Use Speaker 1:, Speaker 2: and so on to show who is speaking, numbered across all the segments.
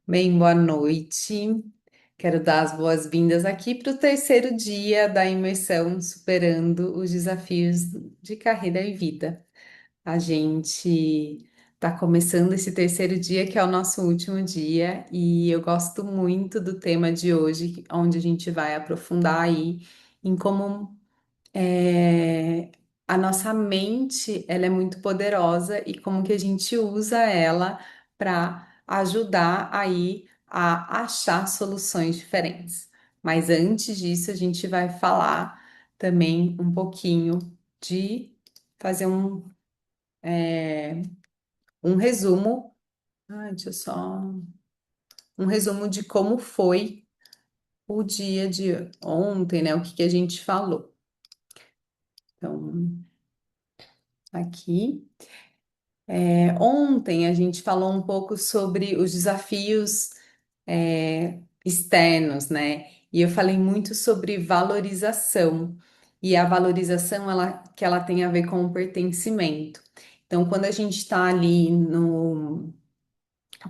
Speaker 1: Bem, boa noite. Quero dar as boas-vindas aqui para o terceiro dia da imersão Superando os Desafios de Carreira e Vida. A gente está começando esse terceiro dia, que é o nosso último dia, e eu gosto muito do tema de hoje, onde a gente vai aprofundar aí em como a nossa mente, ela é muito poderosa e como que a gente usa ela para ajudar aí a achar soluções diferentes. Mas antes disso, a gente vai falar também um pouquinho de fazer um resumo. Deixa eu só. Um resumo de como foi o dia de ontem, né? O que que a gente falou. Então, aqui. Ontem a gente falou um pouco sobre os desafios externos, né? E eu falei muito sobre valorização. E a valorização, que ela tem a ver com o pertencimento. Então, quando a gente está ali no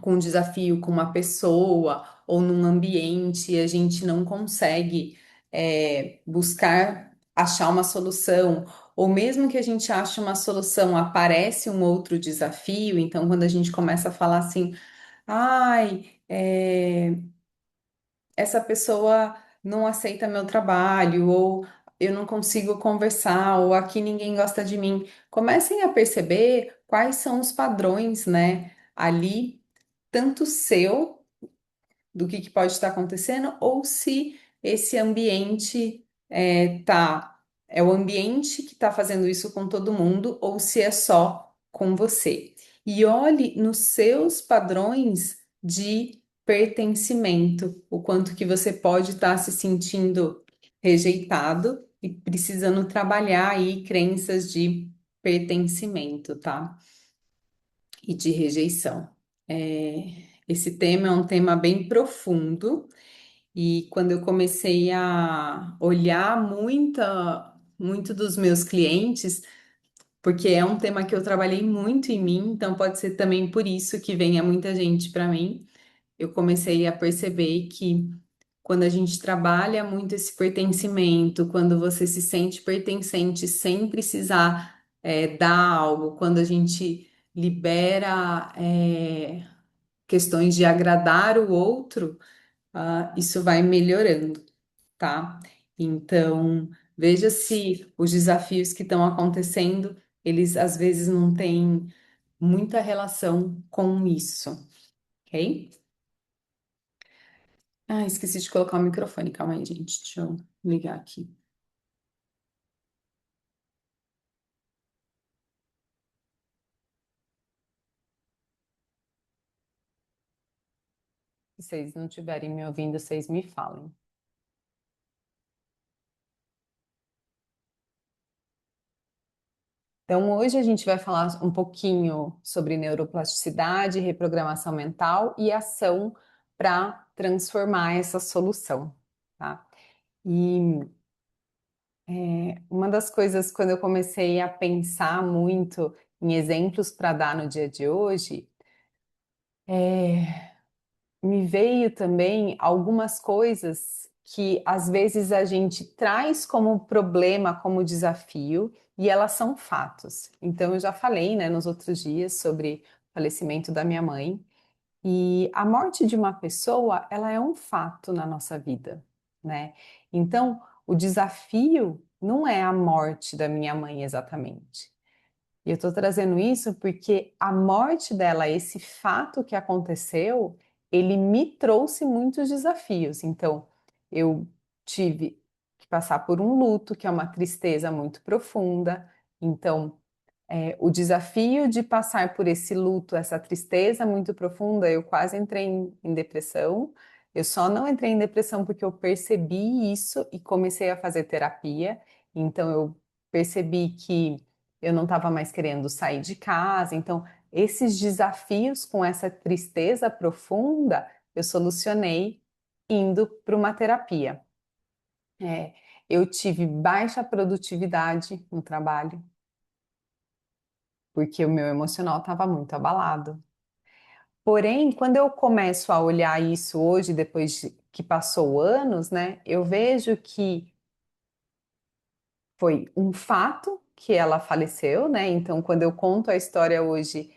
Speaker 1: com um desafio com uma pessoa ou num ambiente e a gente não consegue buscar achar uma solução, ou mesmo que a gente ache uma solução, aparece um outro desafio, então quando a gente começa a falar assim, ai, essa pessoa não aceita meu trabalho, ou eu não consigo conversar, ou aqui ninguém gosta de mim. Comecem a perceber quais são os padrões, né, ali, tanto seu do que pode estar acontecendo, ou se esse ambiente é o ambiente que está fazendo isso com todo mundo, ou se é só com você. E olhe nos seus padrões de pertencimento, o quanto que você pode estar se sentindo rejeitado e precisando trabalhar aí crenças de pertencimento, tá? E de rejeição. Esse tema é um tema bem profundo e quando eu comecei a olhar muito dos meus clientes, porque é um tema que eu trabalhei muito em mim, então pode ser também por isso que venha muita gente para mim. Eu comecei a perceber que quando a gente trabalha muito esse pertencimento, quando você se sente pertencente sem precisar dar algo, quando a gente libera questões de agradar o outro, isso vai melhorando, tá? Então, veja se os desafios que estão acontecendo, eles às vezes não têm muita relação com isso, ok? Esqueci de colocar o microfone, calma aí, gente, deixa eu ligar aqui. Se vocês não estiverem me ouvindo, vocês me falem. Então, hoje a gente vai falar um pouquinho sobre neuroplasticidade, reprogramação mental e ação para transformar essa solução, tá? E uma das coisas, quando eu comecei a pensar muito em exemplos para dar no dia de hoje, me veio também algumas coisas que às vezes a gente traz como problema, como desafio, e elas são fatos. Então, eu já falei, né, nos outros dias sobre o falecimento da minha mãe, e a morte de uma pessoa, ela é um fato na nossa vida, né? Então, o desafio não é a morte da minha mãe exatamente. E eu estou trazendo isso porque a morte dela, esse fato que aconteceu, ele me trouxe muitos desafios. Então, eu tive que passar por um luto, que é uma tristeza muito profunda. Então, o desafio de passar por esse luto, essa tristeza muito profunda, eu quase entrei em depressão. Eu só não entrei em depressão porque eu percebi isso e comecei a fazer terapia. Então, eu percebi que eu não estava mais querendo sair de casa. Então, esses desafios com essa tristeza profunda, eu solucionei indo para uma terapia. É, eu tive baixa produtividade no trabalho, porque o meu emocional estava muito abalado. Porém, quando eu começo a olhar isso hoje, que passou anos, né, eu vejo que foi um fato que ela faleceu, né? Então, quando eu conto a história hoje,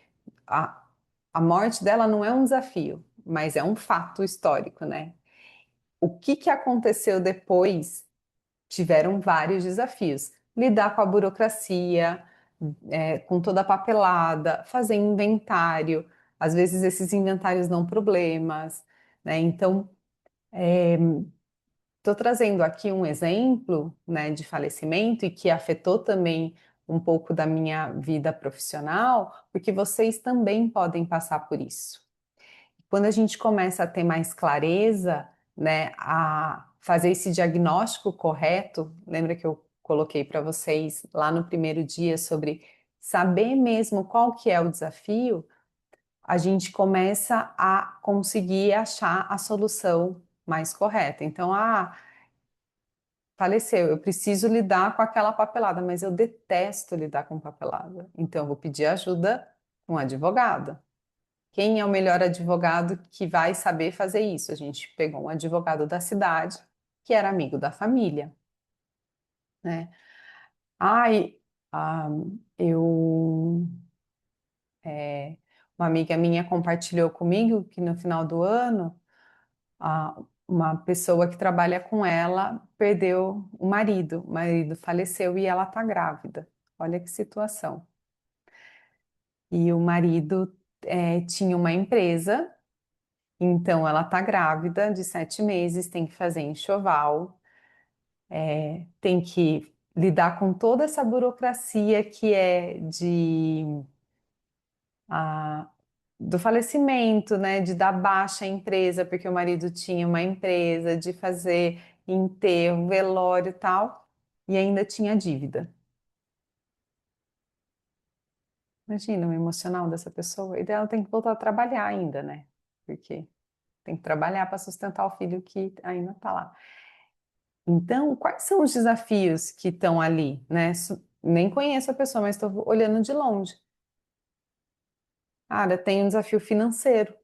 Speaker 1: a, a morte dela não é um desafio, mas é um fato histórico, né? O que que aconteceu depois? Tiveram vários desafios. Lidar com a burocracia, com toda a papelada, fazer inventário. Às vezes esses inventários dão problemas, né? Então, estou trazendo aqui um exemplo, né, de falecimento e que afetou também um pouco da minha vida profissional, porque vocês também podem passar por isso. Quando a gente começa a ter mais clareza, né, a fazer esse diagnóstico correto, lembra que eu coloquei para vocês lá no primeiro dia sobre saber mesmo qual que é o desafio, a gente começa a conseguir achar a solução mais correta. Então, faleceu, eu preciso lidar com aquela papelada, mas eu detesto lidar com papelada. Então, eu vou pedir ajuda com um advogado. Quem é o melhor advogado que vai saber fazer isso? A gente pegou um advogado da cidade que era amigo da família, né? Ai, ah, eu, é, uma amiga minha compartilhou comigo que no final do ano, uma pessoa que trabalha com ela perdeu o marido faleceu e ela está grávida. Olha que situação. E o marido tinha uma empresa. Então, ela está grávida de 7 meses, tem que fazer enxoval, tem que lidar com toda essa burocracia que é a- do falecimento, né? De dar baixa à empresa, porque o marido tinha uma empresa, de fazer enterro, velório e tal, e ainda tinha dívida. Imagina o emocional dessa pessoa. E daí ela tem que voltar a trabalhar ainda, né? Porque tem que trabalhar para sustentar o filho que ainda está lá. Então, quais são os desafios que estão ali, né? Nem conheço a pessoa, mas estou olhando de longe. Cara, tem um desafio financeiro,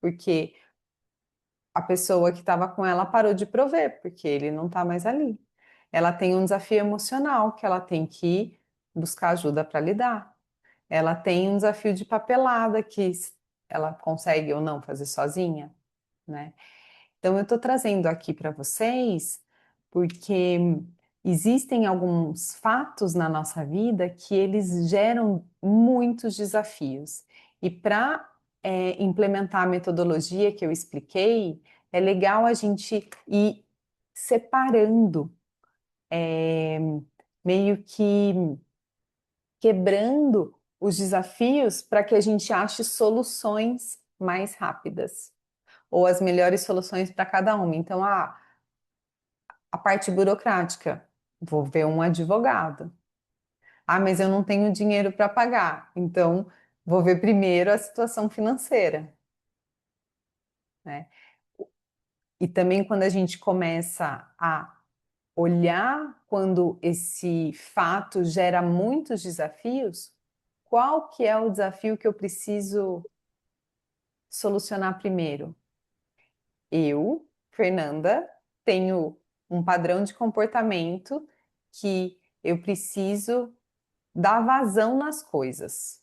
Speaker 1: porque a pessoa que estava com ela parou de prover, porque ele não está mais ali. Ela tem um desafio emocional, que ela tem que buscar ajuda para lidar. Ela tem um desafio de papelada, que ela consegue ou não fazer sozinha, né? Então, eu estou trazendo aqui para vocês porque existem alguns fatos na nossa vida que eles geram muitos desafios. E para implementar a metodologia que eu expliquei, é legal a gente ir separando, é, meio que quebrando os desafios para que a gente ache soluções mais rápidas ou as melhores soluções para cada uma. Então, a parte burocrática, vou ver um advogado. Ah, mas eu não tenho dinheiro para pagar, então vou ver primeiro a situação financeira, né? E também quando a gente começa a olhar quando esse fato gera muitos desafios, qual que é o desafio que eu preciso solucionar primeiro? Eu, Fernanda, tenho um padrão de comportamento que eu preciso dar vazão nas coisas.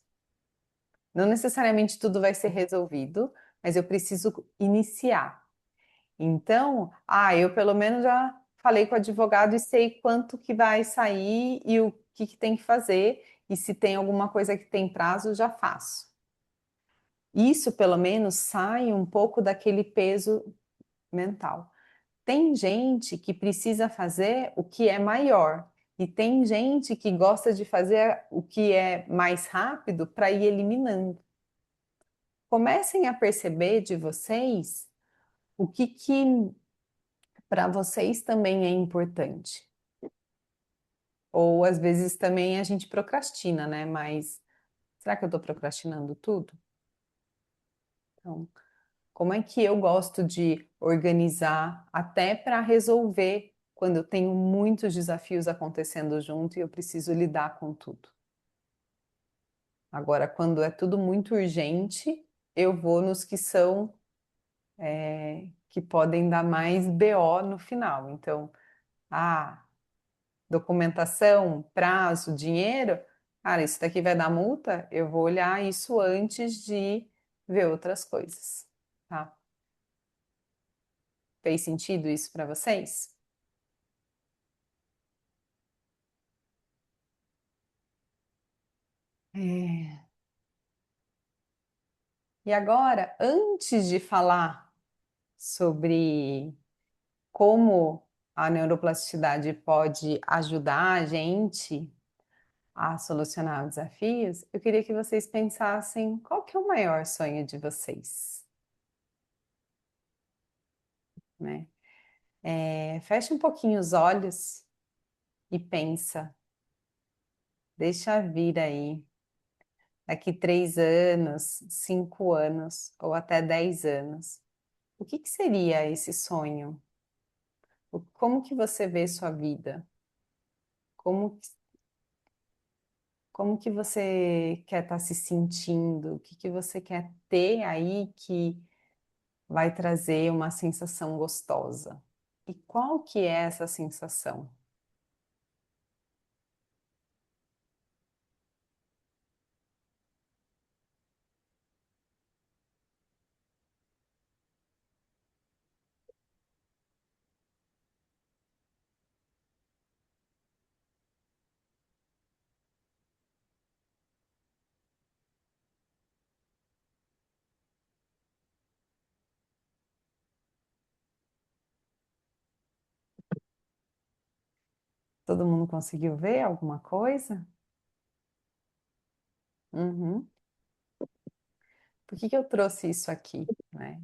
Speaker 1: Não necessariamente tudo vai ser resolvido, mas eu preciso iniciar. Então, eu pelo menos já falei com o advogado e sei quanto que vai sair e o que que tem que fazer, e se tem alguma coisa que tem prazo, já faço. Isso, pelo menos, sai um pouco daquele peso mental. Tem gente que precisa fazer o que é maior, e tem gente que gosta de fazer o que é mais rápido para ir eliminando. Comecem a perceber de vocês o que para vocês também é importante. Ou às vezes também a gente procrastina, né? Mas será que eu estou procrastinando tudo? Então, como é que eu gosto de organizar até para resolver quando eu tenho muitos desafios acontecendo junto e eu preciso lidar com tudo? Agora, quando é tudo muito urgente, eu vou nos que são, que podem dar mais BO no final. Então, ah, documentação, prazo, dinheiro, cara, isso daqui vai dar multa, eu vou olhar isso antes de ver outras coisas, tá? Fez sentido isso para vocês? É. E agora, antes de falar sobre como a neuroplasticidade pode ajudar a gente a solucionar os desafios, eu queria que vocês pensassem qual que é o maior sonho de vocês, né? Fecha um pouquinho os olhos e pensa, deixa vir aí, daqui 3 anos, 5 anos ou até 10 anos. O que que seria esse sonho? Como que você vê sua vida? Como, como que você quer estar se sentindo? O que que você quer ter aí que vai trazer uma sensação gostosa? E qual que é essa sensação? Todo mundo conseguiu ver alguma coisa? Uhum. Por que que eu trouxe isso aqui, né?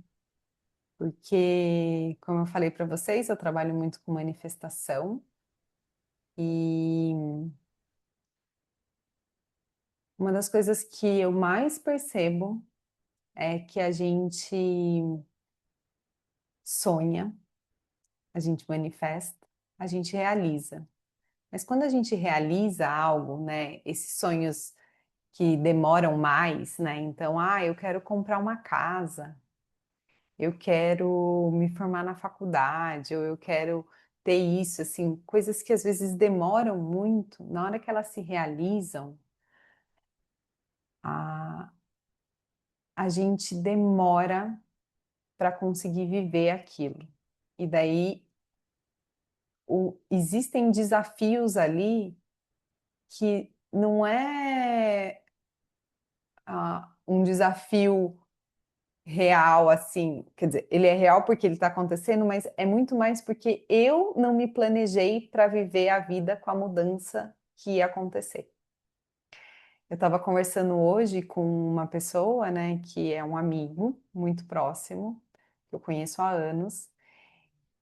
Speaker 1: Porque, como eu falei para vocês, eu trabalho muito com manifestação e uma das coisas que eu mais percebo é que a gente sonha, a gente manifesta, a gente realiza. Mas quando a gente realiza algo, né, esses sonhos que demoram mais, né? Então, eu quero comprar uma casa, eu quero me formar na faculdade, ou eu quero ter isso, assim, coisas que às vezes demoram muito, na hora que elas se realizam, a, a gente demora para conseguir viver aquilo. E daí existem desafios ali que não é um desafio real, assim, quer dizer, ele é real porque ele está acontecendo, mas é muito mais porque eu não me planejei para viver a vida com a mudança que ia acontecer. Eu estava conversando hoje com uma pessoa, né, que é um amigo muito próximo, que eu conheço há anos,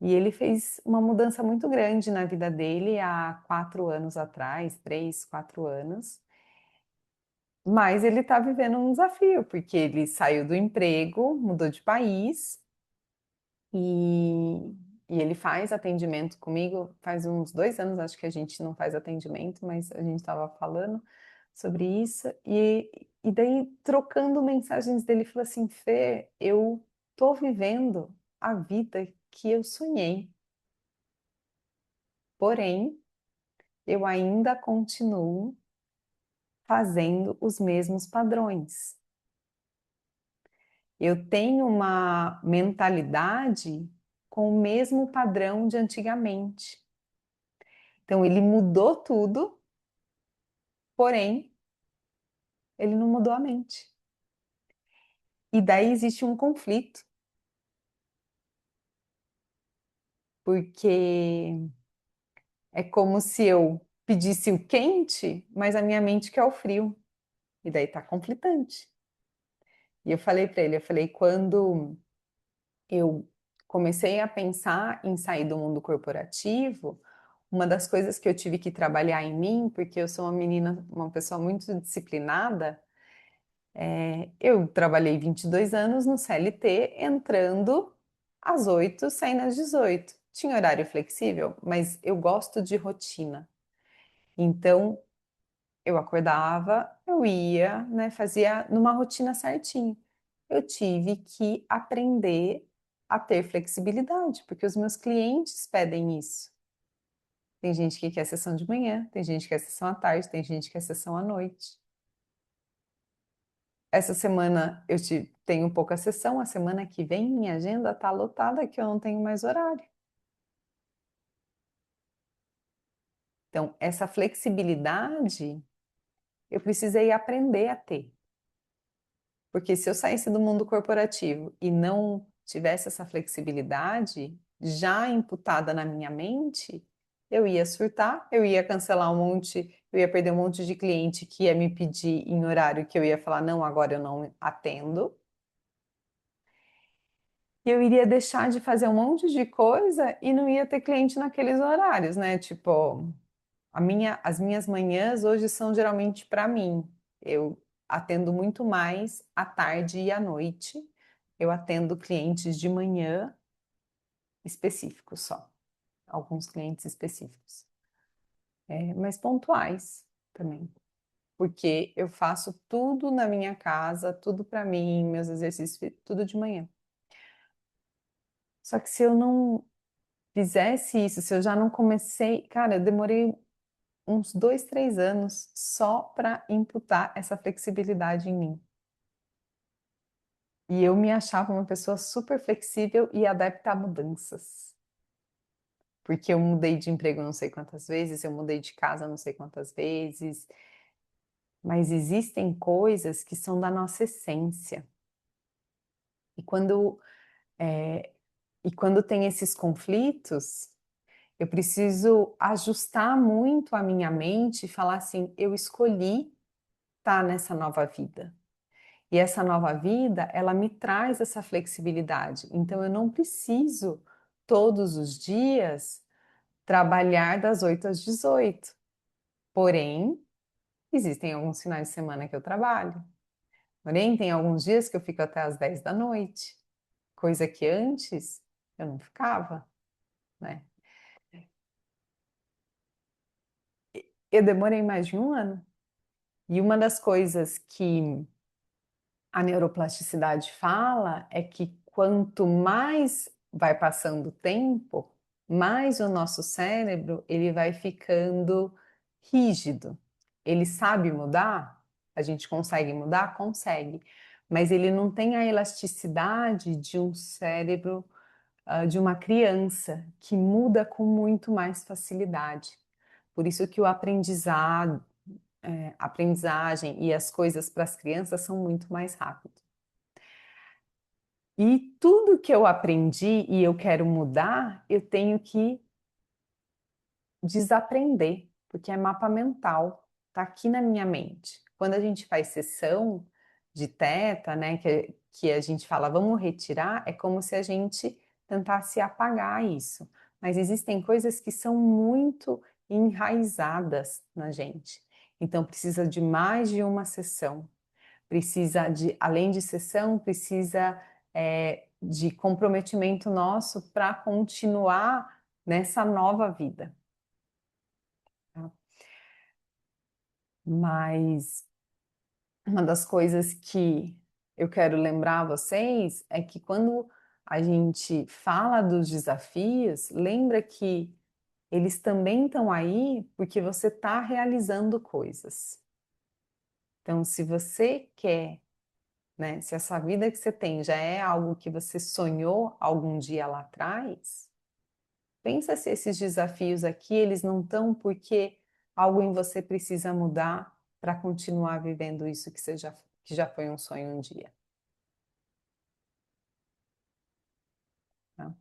Speaker 1: e ele fez uma mudança muito grande na vida dele há 4 anos atrás, 3, 4 anos. Mas ele está vivendo um desafio, porque ele saiu do emprego, mudou de país e, e ele faz atendimento comigo. Faz uns 2 anos, acho que a gente não faz atendimento, mas a gente estava falando sobre isso. E daí, trocando mensagens dele, falou assim: Fê, eu tô vivendo a vida que eu sonhei, porém, eu ainda continuo fazendo os mesmos padrões. Eu tenho uma mentalidade com o mesmo padrão de antigamente. Então, ele mudou tudo, porém, ele não mudou a mente. E daí existe um conflito, porque é como se eu pedisse o quente, mas a minha mente quer o frio. E daí tá conflitante. E eu falei para ele, eu falei, quando eu comecei a pensar em sair do mundo corporativo, uma das coisas que eu tive que trabalhar em mim, porque eu sou uma menina, uma pessoa muito disciplinada, eu trabalhei 22 anos no CLT, entrando às 8, saindo às 18. Tinha horário flexível, mas eu gosto de rotina. Então, eu acordava, eu ia, né, fazia numa rotina certinho. eu tive que aprender a ter flexibilidade, porque os meus clientes pedem isso. Tem gente que quer sessão de manhã, tem gente que quer sessão à tarde, tem gente que quer sessão à noite. Essa semana tenho pouca sessão, a semana que vem minha agenda está lotada que eu não tenho mais horário. Então, essa flexibilidade eu precisei aprender a ter. Porque se eu saísse do mundo corporativo e não tivesse essa flexibilidade já imputada na minha mente, eu ia surtar, eu ia cancelar um monte, eu ia perder um monte de cliente que ia me pedir em horário que eu ia falar, não, agora eu não atendo. E eu iria deixar de fazer um monte de coisa e não ia ter cliente naqueles horários, né? Tipo, as minhas manhãs hoje são geralmente para mim. Eu atendo muito mais à tarde e à noite. Eu atendo clientes de manhã específicos só, alguns clientes específicos, mas pontuais também, porque eu faço tudo na minha casa, tudo para mim, meus exercícios, tudo de manhã. Só que se eu não fizesse isso, se eu já não comecei, cara, eu demorei uns 2, 3 anos só para imputar essa flexibilidade em mim. E eu me achava uma pessoa super flexível e adepta a mudanças. Porque eu mudei de emprego não sei quantas vezes, eu mudei de casa não sei quantas vezes, mas existem coisas que são da nossa essência. E é, quando tem esses conflitos, eu preciso ajustar muito a minha mente e falar assim: eu escolhi estar nessa nova vida. E essa nova vida, ela me traz essa flexibilidade. Então, eu não preciso todos os dias trabalhar das 8 às 18. Porém, existem alguns finais de semana que eu trabalho. Porém, tem alguns dias que eu fico até às 10 da noite, coisa que antes eu não ficava, né? Eu demorei mais de um ano. E uma das coisas que a neuroplasticidade fala é que quanto mais vai passando o tempo, mais o nosso cérebro ele vai ficando rígido. Ele sabe mudar? A gente consegue mudar? Consegue. Mas ele não tem a elasticidade de um cérebro, de uma criança, que muda com muito mais facilidade. Por isso que o aprendizagem e as coisas para as crianças são muito mais rápidos. E tudo que eu aprendi e eu quero mudar, eu tenho que desaprender, porque é mapa mental, tá aqui na minha mente. Quando a gente faz sessão de teta, né, que a gente fala, vamos retirar, é como se a gente tentasse apagar isso. Mas existem coisas que são muito enraizadas na gente. Então precisa de mais de uma sessão. Precisa de, além de sessão, precisa de comprometimento nosso para continuar nessa nova vida. Tá? Mas uma das coisas que eu quero lembrar vocês é que quando a gente fala dos desafios, lembra que eles também estão aí porque você está realizando coisas. Então, se você quer, né, se essa vida que você tem já é algo que você sonhou algum dia lá atrás, pensa se esses desafios aqui, eles não estão porque algo em você precisa mudar para continuar vivendo isso que já foi um sonho um dia. Tá?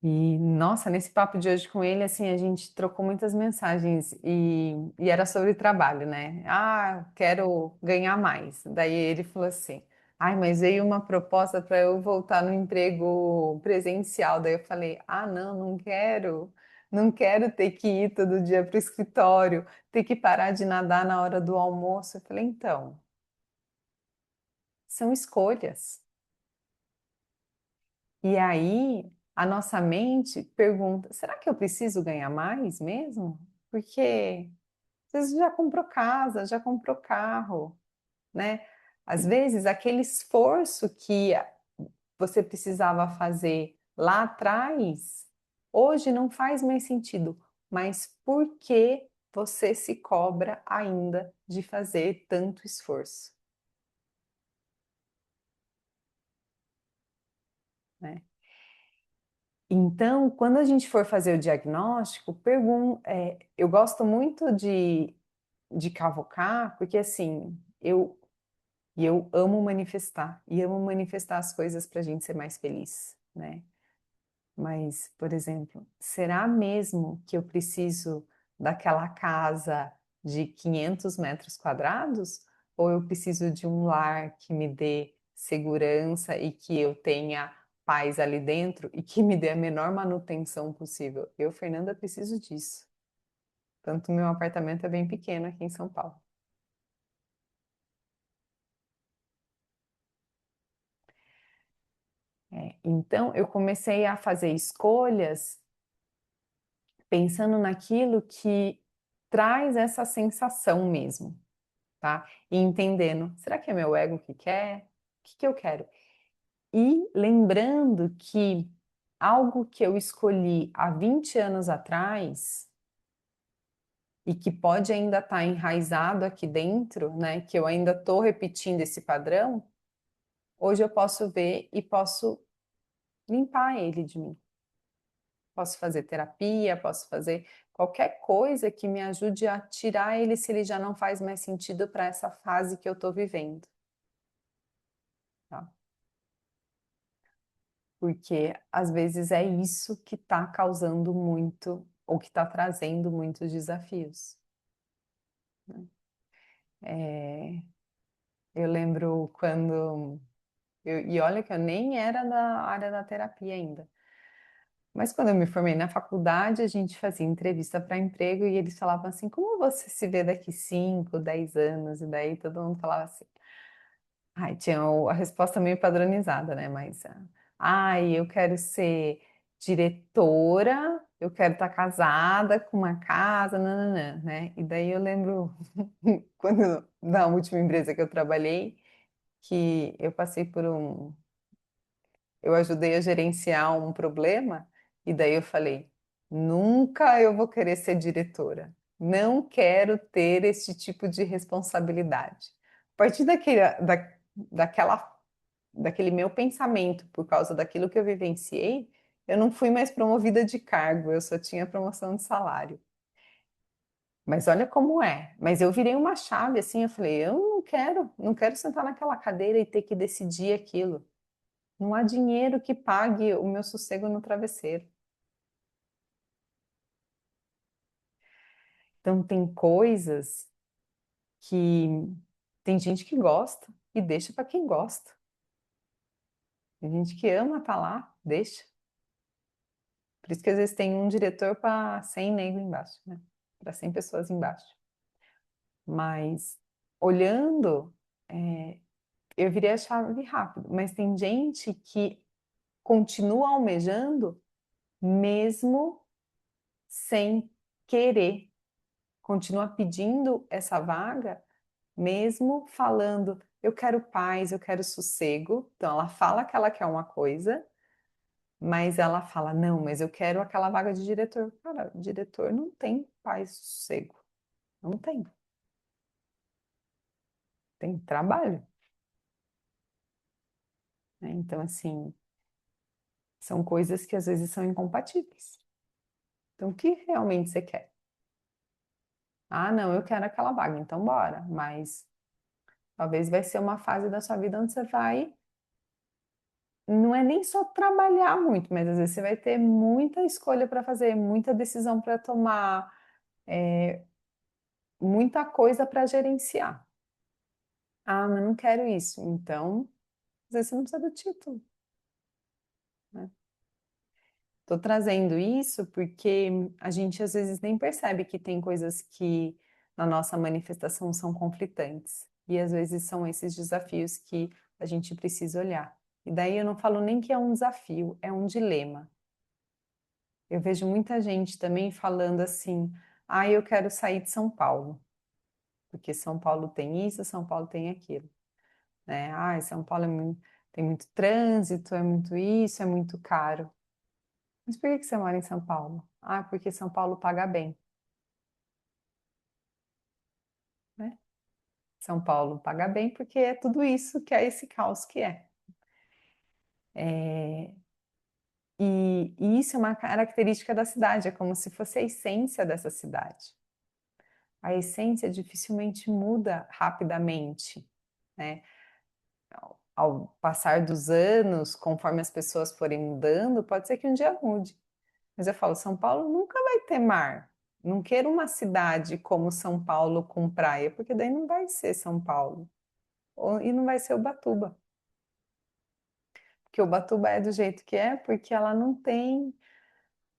Speaker 1: E, nossa, nesse papo de hoje com ele, assim, a gente trocou muitas mensagens e era sobre trabalho, né? Ah, quero ganhar mais. Daí ele falou assim: ai, mas veio uma proposta para eu voltar no emprego presencial. Daí eu falei: ah, não, não quero. Não quero ter que ir todo dia para o escritório, ter que parar de nadar na hora do almoço. Eu falei: então, são escolhas. E aí a nossa mente pergunta: será que eu preciso ganhar mais mesmo? Porque você já comprou casa, já comprou carro, né? Às vezes, aquele esforço que você precisava fazer lá atrás, hoje não faz mais sentido. Mas por que você se cobra ainda de fazer tanto esforço, né? Então, quando a gente for fazer o diagnóstico, eu gosto muito de cavocar, porque assim, eu amo manifestar as coisas para a gente ser mais feliz, né? Mas, por exemplo, será mesmo que eu preciso daquela casa de 500 metros quadrados? Ou eu preciso de um lar que me dê segurança e que eu tenha paz ali dentro e que me dê a menor manutenção possível? Eu, Fernanda, preciso disso. Tanto meu apartamento é bem pequeno aqui em São Paulo. Então, eu comecei a fazer escolhas pensando naquilo que traz essa sensação mesmo, tá? E entendendo, será que é meu ego que quer? O que que eu quero? E lembrando que algo que eu escolhi há 20 anos atrás e que pode ainda estar enraizado aqui dentro, né? Que eu ainda estou repetindo esse padrão, hoje eu posso ver e posso limpar ele de mim. Posso fazer terapia, posso fazer qualquer coisa que me ajude a tirar ele se ele já não faz mais sentido para essa fase que eu estou vivendo, tá? Porque às vezes é isso que está causando muito, ou que está trazendo muitos desafios, né? É, eu lembro e olha que eu nem era da área da terapia ainda, mas quando eu me formei na faculdade, a gente fazia entrevista para emprego e eles falavam assim: como você se vê daqui 5, 10 anos? E daí todo mundo falava assim. Ai, tinha a resposta meio padronizada, né? Mas, ai, eu quero ser diretora, eu quero estar casada com uma casa, nananã, né? E daí eu lembro, quando, na última empresa que eu trabalhei, que eu passei eu ajudei a gerenciar um problema, e daí eu falei, nunca eu vou querer ser diretora. Não quero ter esse tipo de responsabilidade. A partir daquela daquele meu pensamento, por causa daquilo que eu vivenciei, eu não fui mais promovida de cargo, eu só tinha promoção de salário. Mas olha como é. Mas eu virei uma chave assim, eu falei, eu não quero sentar naquela cadeira e ter que decidir aquilo. Não há dinheiro que pague o meu sossego no travesseiro. Então tem coisas que tem gente que gosta e deixa para quem gosta. Tem gente que ama estar lá, deixa. Por isso que às vezes tem um diretor para 100 negros embaixo, né? Para 100 pessoas embaixo. Mas olhando, é, eu virei a chave rápido. Mas tem gente que continua almejando mesmo sem querer. Continua pedindo essa vaga, mesmo falando, eu quero paz, eu quero sossego. Então ela fala que ela quer uma coisa, mas ela fala, não, mas eu quero aquela vaga de diretor. Cara, diretor não tem paz e sossego. Não tem. Tem trabalho, né? Então, assim, são coisas que às vezes são incompatíveis. Então, o que realmente você quer? Ah, não, eu quero aquela vaga, então bora. Mas talvez vai ser uma fase da sua vida onde você vai, não é nem só trabalhar muito, mas às vezes você vai ter muita escolha para fazer, muita decisão para tomar, muita coisa para gerenciar. Ah, mas não quero isso. Então, às vezes você não precisa do título, né? Estou trazendo isso porque a gente às vezes nem percebe que tem coisas que na nossa manifestação são conflitantes. E às vezes são esses desafios que a gente precisa olhar. E daí eu não falo nem que é um desafio, é um dilema. Eu vejo muita gente também falando assim: ah, eu quero sair de São Paulo, porque São Paulo tem isso, São Paulo tem aquilo. né? Ah, São Paulo tem muito trânsito, é muito isso, é muito caro. Mas por que que você mora em São Paulo? Ah, porque São Paulo paga bem, né? São Paulo paga bem porque é tudo isso que é esse caos que é. É, e isso é uma característica da cidade, é como se fosse a essência dessa cidade. A essência dificilmente muda rapidamente, né? Ao passar dos anos, conforme as pessoas forem mudando, pode ser que um dia mude. Mas eu falo, São Paulo nunca vai ter mar. Não quero uma cidade como São Paulo com praia, porque daí não vai ser São Paulo. E não vai ser Ubatuba. Porque Ubatuba é do jeito que é, porque ela não tem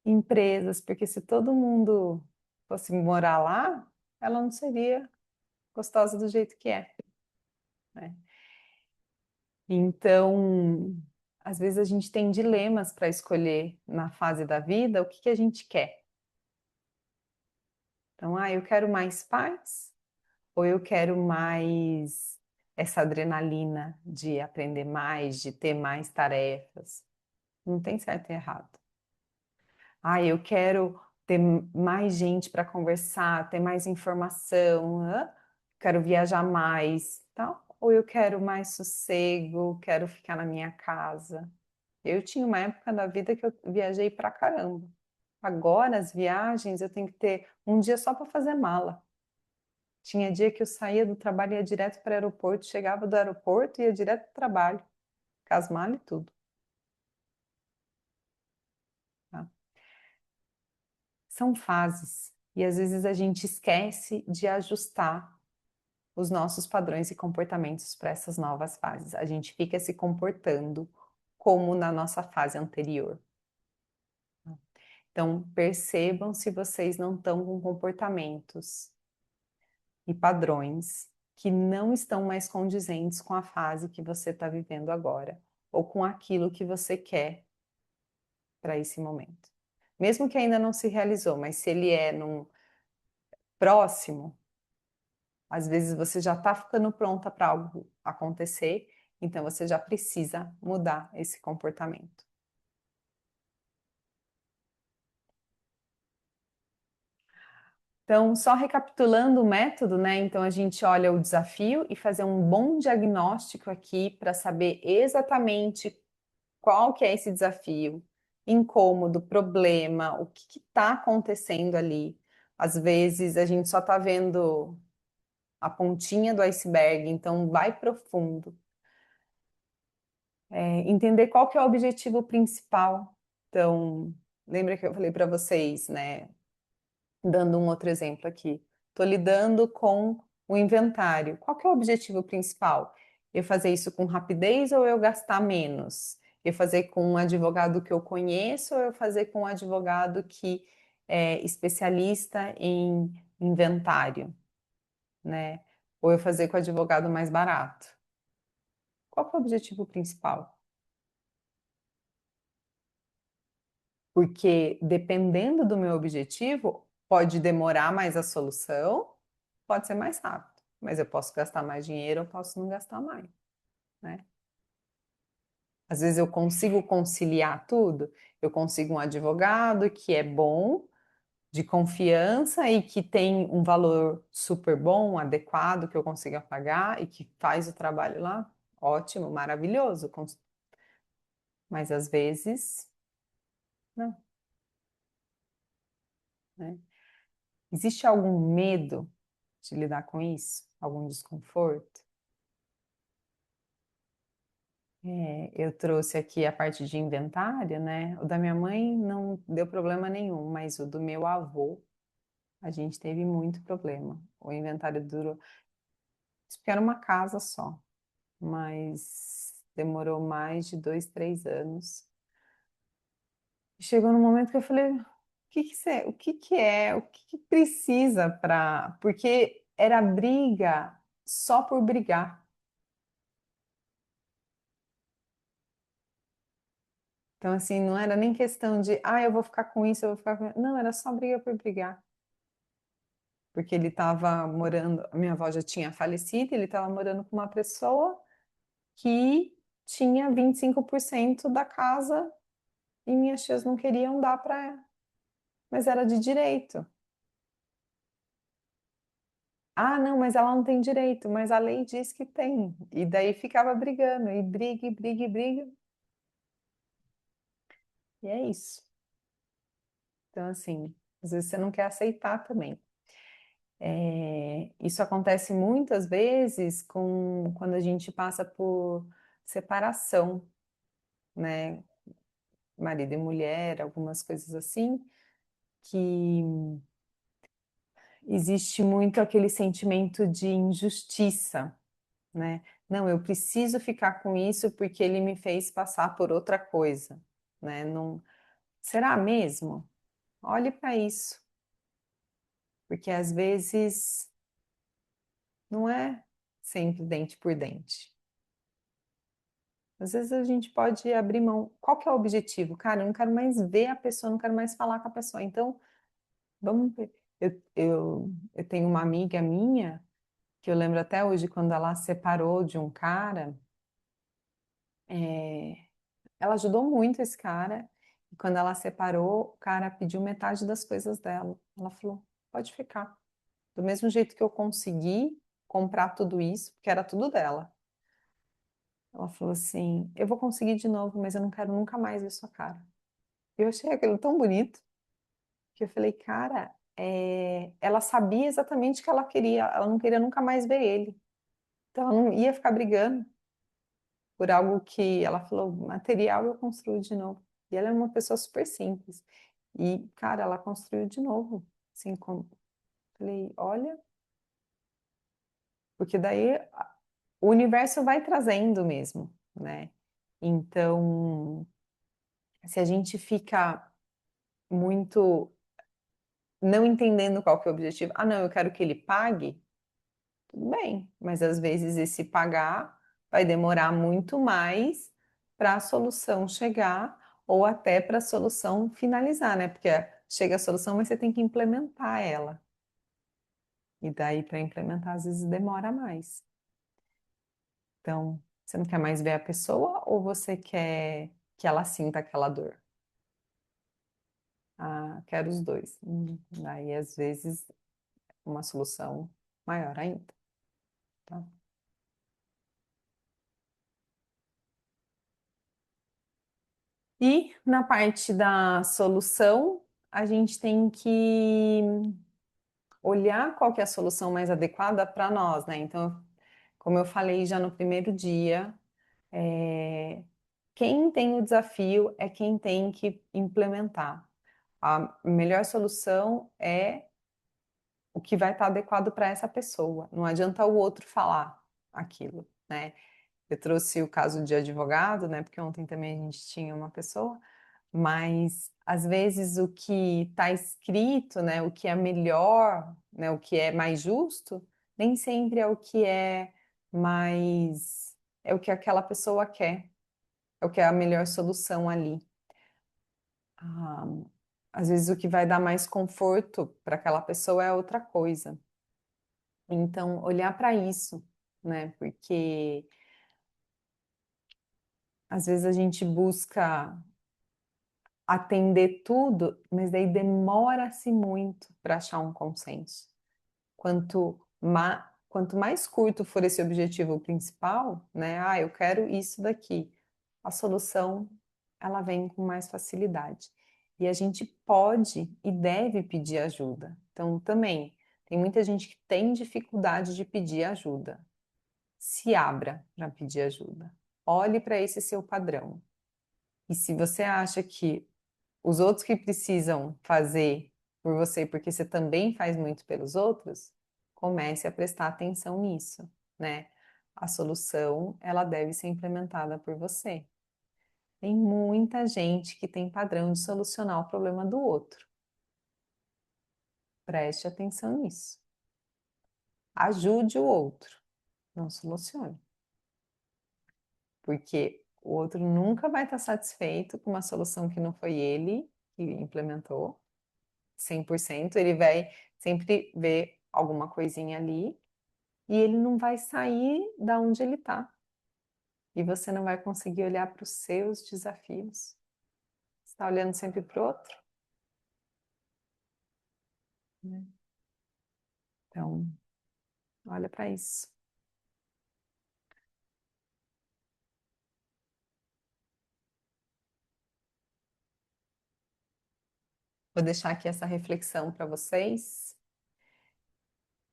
Speaker 1: empresas, porque se todo mundo fosse morar lá, ela não seria gostosa do jeito que é, né? Então, às vezes a gente tem dilemas para escolher na fase da vida o que que a gente quer. Então, eu quero mais paz ou eu quero mais essa adrenalina de aprender mais, de ter mais tarefas? Não tem certo e errado. Eu quero ter mais gente para conversar, ter mais informação, quero viajar mais, tal. Ou eu quero mais sossego, quero ficar na minha casa. Eu tinha uma época da vida que eu viajei pra caramba. Agora, as viagens, eu tenho que ter um dia só para fazer mala. Tinha dia que eu saía do trabalho, ia direto para o aeroporto, chegava do aeroporto e ia direto para o trabalho, com as malas e tudo. Tá? São fases. E às vezes a gente esquece de ajustar os nossos padrões e comportamentos para essas novas fases. A gente fica se comportando como na nossa fase anterior. Então, percebam se vocês não estão com comportamentos e padrões que não estão mais condizentes com a fase que você está vivendo agora, ou com aquilo que você quer para esse momento. Mesmo que ainda não se realizou, mas se ele é num próximo, às vezes você já está ficando pronta para algo acontecer, então você já precisa mudar esse comportamento. Então, só recapitulando o método, né? Então a gente olha o desafio e fazer um bom diagnóstico aqui para saber exatamente qual que é esse desafio, incômodo, problema, o que está acontecendo ali. Às vezes a gente só está vendo a pontinha do iceberg, então vai profundo. Entender qual que é o objetivo principal. Então, lembra que eu falei para vocês, né? Dando um outro exemplo aqui. Estou lidando com o inventário. Qual que é o objetivo principal? Eu fazer isso com rapidez ou eu gastar menos? Eu fazer com um advogado que eu conheço ou eu fazer com um advogado que é especialista em inventário, né? Ou eu fazer com o advogado mais barato? Qual que é o objetivo principal? Porque dependendo do meu objetivo, pode demorar mais a solução, pode ser mais rápido, mas eu posso gastar mais dinheiro, eu posso não gastar mais, né? Às vezes eu consigo conciliar tudo, eu consigo um advogado que é bom, de confiança e que tem um valor super bom, adequado, que eu consiga pagar e que faz o trabalho lá, ótimo, maravilhoso, mas às vezes não, né? Existe algum medo de lidar com isso? Algum desconforto? Eu trouxe aqui a parte de inventário, né? O da minha mãe não deu problema nenhum, mas o do meu avô, a gente teve muito problema. O inventário durou, isso porque era uma casa só, mas demorou mais de 2, 3 anos. Chegou no momento que eu falei, o que que é, o que que precisa para, porque era briga só por brigar. Então, assim, não era nem questão de, eu vou ficar com isso, eu vou ficar com... Não, era só briga por brigar. Porque ele estava morando, a minha avó já tinha falecido, ele estava morando com uma pessoa, que tinha 25% da casa e minhas tias não queriam dar para ela, mas era de direito. Ah, não, mas ela não tem direito, mas a lei diz que tem. E daí ficava brigando, e briga, e briga, e briga. E é isso. Então, assim, às vezes você não quer aceitar também. Isso acontece muitas vezes quando a gente passa por separação, né? Marido e mulher, algumas coisas assim, que existe muito aquele sentimento de injustiça, né? Não, eu preciso ficar com isso porque ele me fez passar por outra coisa, né? Não, será mesmo? Olhe para isso, porque às vezes não é sempre dente por dente. Às vezes a gente pode abrir mão. Qual que é o objetivo? Cara, eu não quero mais ver a pessoa, não quero mais falar com a pessoa. Então, vamos ver. Eu tenho uma amiga minha, que eu lembro até hoje, quando ela separou de um cara, é, ela ajudou muito esse cara. E quando ela separou, o cara pediu metade das coisas dela. Ela falou: pode ficar. Do mesmo jeito que eu consegui comprar tudo isso, porque era tudo dela. Ela falou assim: eu vou conseguir de novo, mas eu não quero nunca mais ver sua cara. Eu achei aquilo tão bonito que eu falei, cara, ela sabia exatamente o que ela queria, ela não queria nunca mais ver ele. Então ela não ia ficar brigando por algo que ela falou, material eu construo de novo. E ela é uma pessoa super simples. E, cara, ela construiu de novo. Assim, como... Falei, olha, porque daí o universo vai trazendo mesmo, né? Então, se a gente fica muito não entendendo qual que é o objetivo, ah, não, eu quero que ele pague, tudo bem, mas às vezes esse pagar vai demorar muito mais para a solução chegar ou até para a solução finalizar, né? Porque chega a solução, mas você tem que implementar ela. E daí para implementar às vezes demora mais. Então, você não quer mais ver a pessoa ou você quer que ela sinta aquela dor? Ah, quero os dois. Daí às vezes uma solução maior ainda, tá? E na parte da solução, a gente tem que olhar qual que é a solução mais adequada para nós, né? Então, como eu falei já no primeiro dia, é, quem tem o desafio é quem tem que implementar. A melhor solução é o que vai estar adequado para essa pessoa. Não adianta o outro falar aquilo, né? Eu trouxe o caso de advogado, né? Porque ontem também a gente tinha uma pessoa. Mas às vezes o que está escrito, né, o que é melhor, né, o que é mais justo, nem sempre é o que é mais, é o que aquela pessoa quer, é o que é a melhor solução ali. Ah, às vezes o que vai dar mais conforto para aquela pessoa é outra coisa. Então, olhar para isso, né, porque às vezes a gente busca atender tudo, mas daí demora-se muito para achar um consenso. Quanto mais curto for esse objetivo principal, né? Ah, eu quero isso daqui. A solução, ela vem com mais facilidade. E a gente pode e deve pedir ajuda. Então, também, tem muita gente que tem dificuldade de pedir ajuda. Se abra para pedir ajuda. Olhe para esse seu padrão. E se você acha que os outros que precisam fazer por você, porque você também faz muito pelos outros, comece a prestar atenção nisso, né? A solução, ela deve ser implementada por você. Tem muita gente que tem padrão de solucionar o problema do outro. Preste atenção nisso. Ajude o outro, não solucione. Porque o outro nunca vai estar satisfeito com uma solução que não foi ele que implementou 100%, ele vai sempre ver alguma coisinha ali e ele não vai sair da onde ele está. e você não vai conseguir olhar para os seus desafios. Você está olhando sempre para o outro, né? Então, olha para isso. Vou deixar aqui essa reflexão para vocês.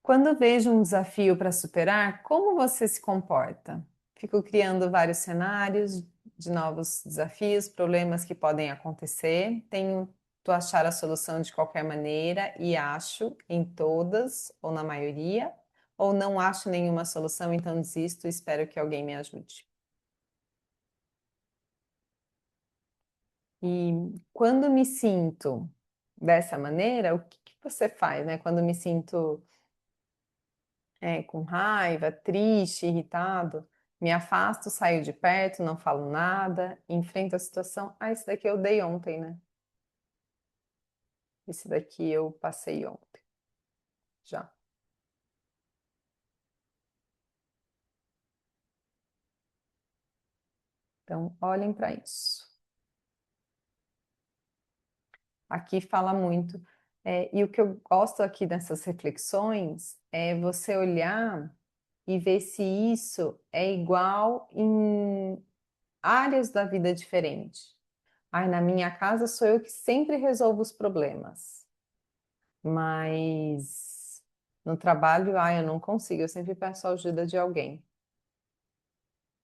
Speaker 1: Quando vejo um desafio para superar, como você se comporta? Fico criando vários cenários de novos desafios, problemas que podem acontecer. Tento achar a solução de qualquer maneira e acho em todas ou na maioria, ou não acho nenhuma solução, então desisto e espero que alguém me ajude. E quando me sinto dessa maneira, o que que você faz, né? Quando me sinto com raiva, triste, irritado, me afasto, saio de perto, não falo nada, enfrento a situação. Ah, esse daqui eu dei ontem, né? Esse daqui eu passei ontem, já. Então, olhem para isso. Aqui fala muito. E o que eu gosto aqui dessas reflexões é você olhar e ver se isso é igual em áreas da vida diferentes. Ai, na minha casa sou eu que sempre resolvo os problemas. Mas no trabalho, eu não consigo, eu sempre peço a ajuda de alguém.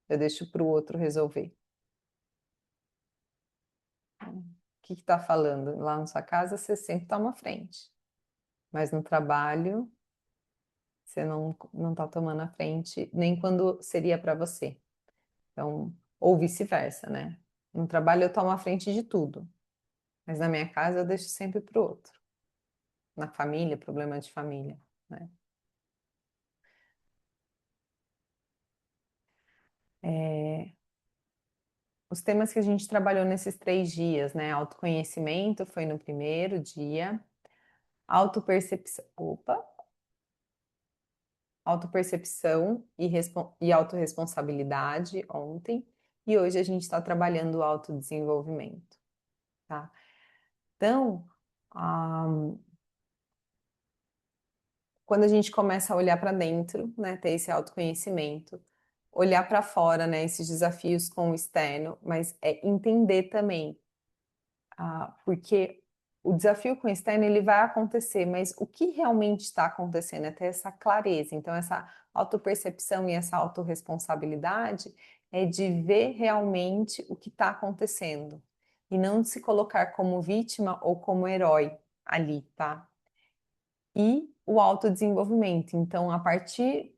Speaker 1: Eu deixo para o outro resolver. O que está falando? Lá na sua casa, você sempre toma frente. Mas no trabalho, você não está tomando a frente, nem quando seria para você. Então, ou vice-versa, né? No trabalho, eu tomo a frente de tudo. Mas na minha casa, eu deixo sempre para o outro. Na família, problema de família, né? É, os temas que a gente trabalhou nesses 3 dias, né? Autoconhecimento foi no primeiro dia, autopercepção, autopercepção e autorresponsabilidade ontem, e hoje a gente está trabalhando o autodesenvolvimento, tá? Então, ah, quando a gente começa a olhar para dentro, né, ter esse autoconhecimento, olhar para fora, né, esses desafios com o externo, mas é entender também. Porque o desafio com o externo ele vai acontecer, mas o que realmente está acontecendo é ter essa clareza. Então, essa autopercepção e essa autorresponsabilidade é de ver realmente o que está acontecendo e não de se colocar como vítima ou como herói ali, tá? E o autodesenvolvimento. Então, a partir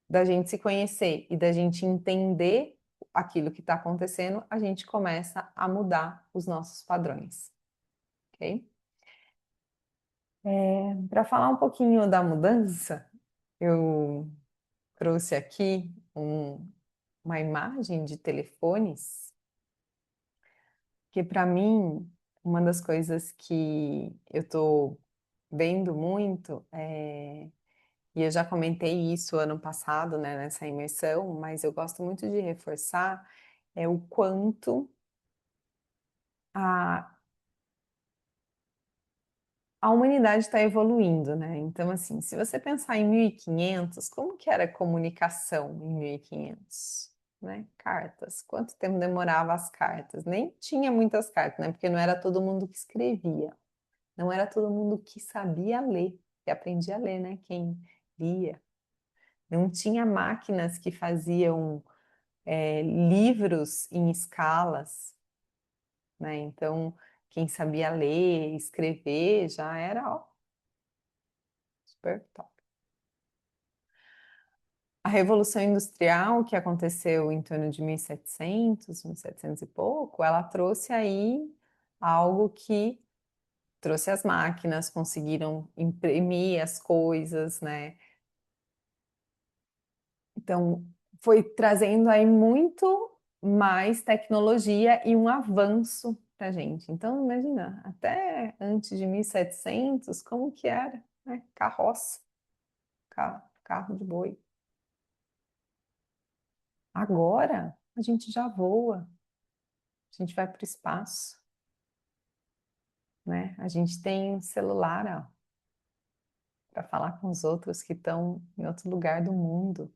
Speaker 1: da gente se conhecer e da gente entender aquilo que está acontecendo, a gente começa a mudar os nossos padrões, ok? Para falar um pouquinho da mudança, eu trouxe aqui uma imagem de telefones, que para mim, uma das coisas que eu estou vendo muito, e eu já comentei isso ano passado, né, nessa imersão, mas eu gosto muito de reforçar, é o quanto a a humanidade está evoluindo, né? Então, assim, se você pensar em 1500, como que era a comunicação em 1500, né? Cartas. Quanto tempo demorava as cartas? Nem tinha muitas cartas, né? Porque não era todo mundo que escrevia. Não era todo mundo que sabia ler, que aprendia a ler, né? Quem lia. Não tinha máquinas que faziam livros em escalas, né? Então, quem sabia ler, escrever, já era, ó, super top. A Revolução Industrial, que aconteceu em torno de 1700, 1700 e pouco, ela trouxe aí algo que trouxe as máquinas, conseguiram imprimir as coisas, né? Então, foi trazendo aí muito mais tecnologia e um avanço para a gente. Então, imagina, até antes de 1700, como que era, né? Carroça, carro de boi. Agora, a gente já voa, a gente vai para o espaço, né? A gente tem um celular, para falar com os outros que estão em outro lugar do mundo.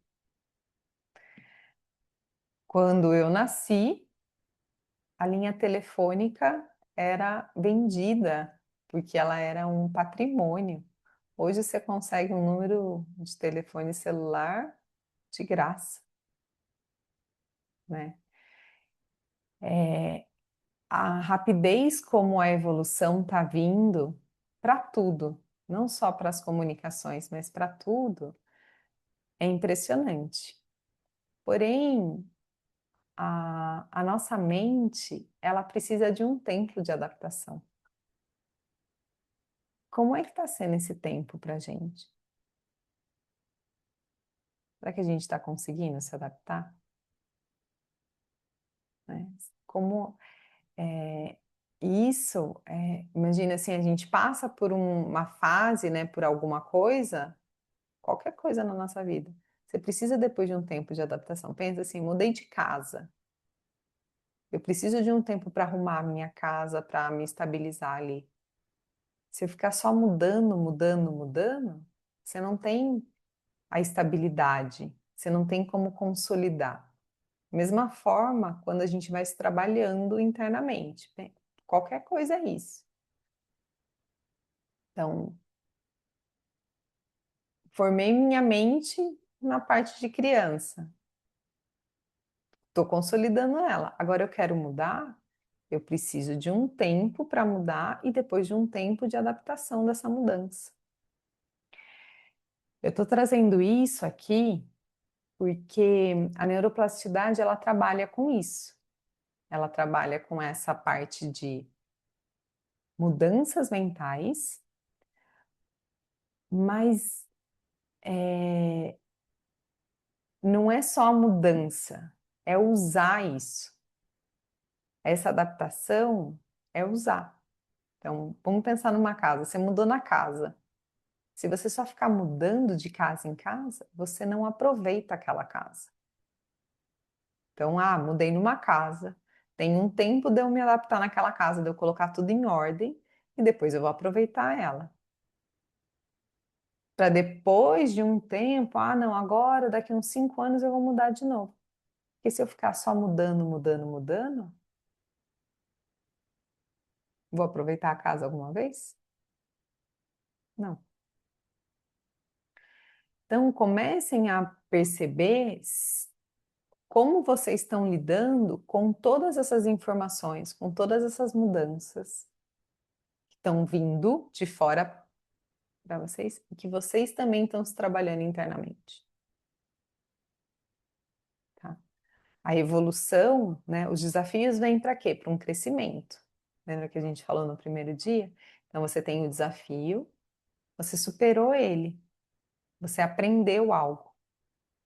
Speaker 1: Quando eu nasci, a linha telefônica era vendida, porque ela era um patrimônio. Hoje você consegue um número de telefone celular de graça, né? É, a rapidez como a evolução está vindo para tudo, não só para as comunicações, mas para tudo, é impressionante. Porém, a nossa mente, ela precisa de um tempo de adaptação. Como é que está sendo esse tempo para a gente? Será que a gente está conseguindo se adaptar? Né? Como é, imagina assim, a gente passa por uma fase, né, por alguma coisa, qualquer coisa na nossa vida. Você precisa depois de um tempo de adaptação. Pensa assim, mudei de casa. Eu preciso de um tempo para arrumar a minha casa, para me estabilizar ali. Se eu ficar só mudando, mudando, mudando, você não tem a estabilidade, você não tem como consolidar. Mesma forma, quando a gente vai se trabalhando internamente, né? Qualquer coisa é isso. Então, formei minha mente na parte de criança, estou consolidando ela. Agora eu quero mudar, eu preciso de um tempo para mudar e depois de um tempo de adaptação dessa mudança. Eu estou trazendo isso aqui porque a neuroplasticidade ela trabalha com isso. Ela trabalha com essa parte de mudanças mentais, mas não é só a mudança, é usar isso. Essa adaptação é usar. Então, vamos pensar numa casa. Você mudou na casa. Se você só ficar mudando de casa em casa, você não aproveita aquela casa. Então, mudei numa casa. Tem um tempo de eu me adaptar naquela casa, de eu colocar tudo em ordem e depois eu vou aproveitar ela. Para depois de um tempo, não, agora, daqui uns 5 anos eu vou mudar de novo. Porque se eu ficar só mudando, mudando, mudando, vou aproveitar a casa alguma vez? Não. Então, comecem a perceber como vocês estão lidando com todas essas informações, com todas essas mudanças que estão vindo de fora para vocês e que vocês também estão se trabalhando internamente. Tá? A evolução, né, os desafios vêm para quê? Para um crescimento. Lembra que a gente falou no primeiro dia? Então você tem o desafio, você superou ele, você aprendeu algo.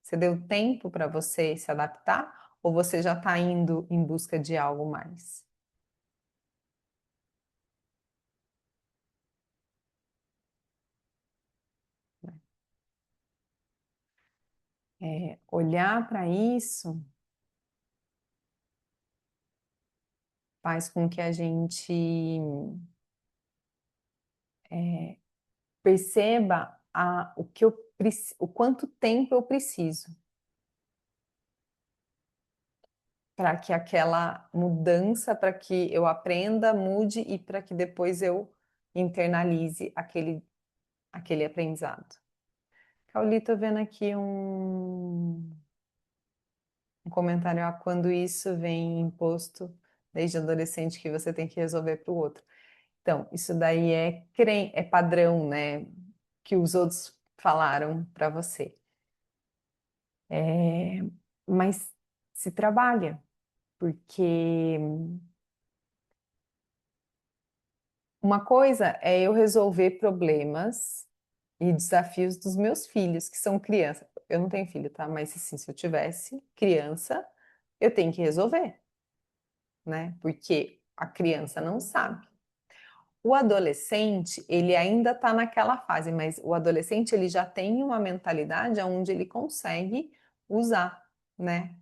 Speaker 1: Você deu tempo para você se adaptar ou você já está indo em busca de algo mais? Olhar para isso faz com que a gente perceba o quanto tempo eu preciso para que aquela mudança, para que eu aprenda, mude e para que depois eu internalize aquele aprendizado. Cauli, tô vendo aqui um comentário, quando isso vem imposto desde adolescente que você tem que resolver para o outro. Então, isso daí é padrão, né? Que os outros falaram para você. É, mas se trabalha, porque uma coisa é eu resolver problemas e desafios dos meus filhos, que são crianças. Eu não tenho filho, tá? Mas assim, se eu tivesse criança, eu tenho que resolver, né? Porque a criança não sabe. O adolescente, ele ainda está naquela fase, mas o adolescente ele já tem uma mentalidade onde ele consegue usar, né?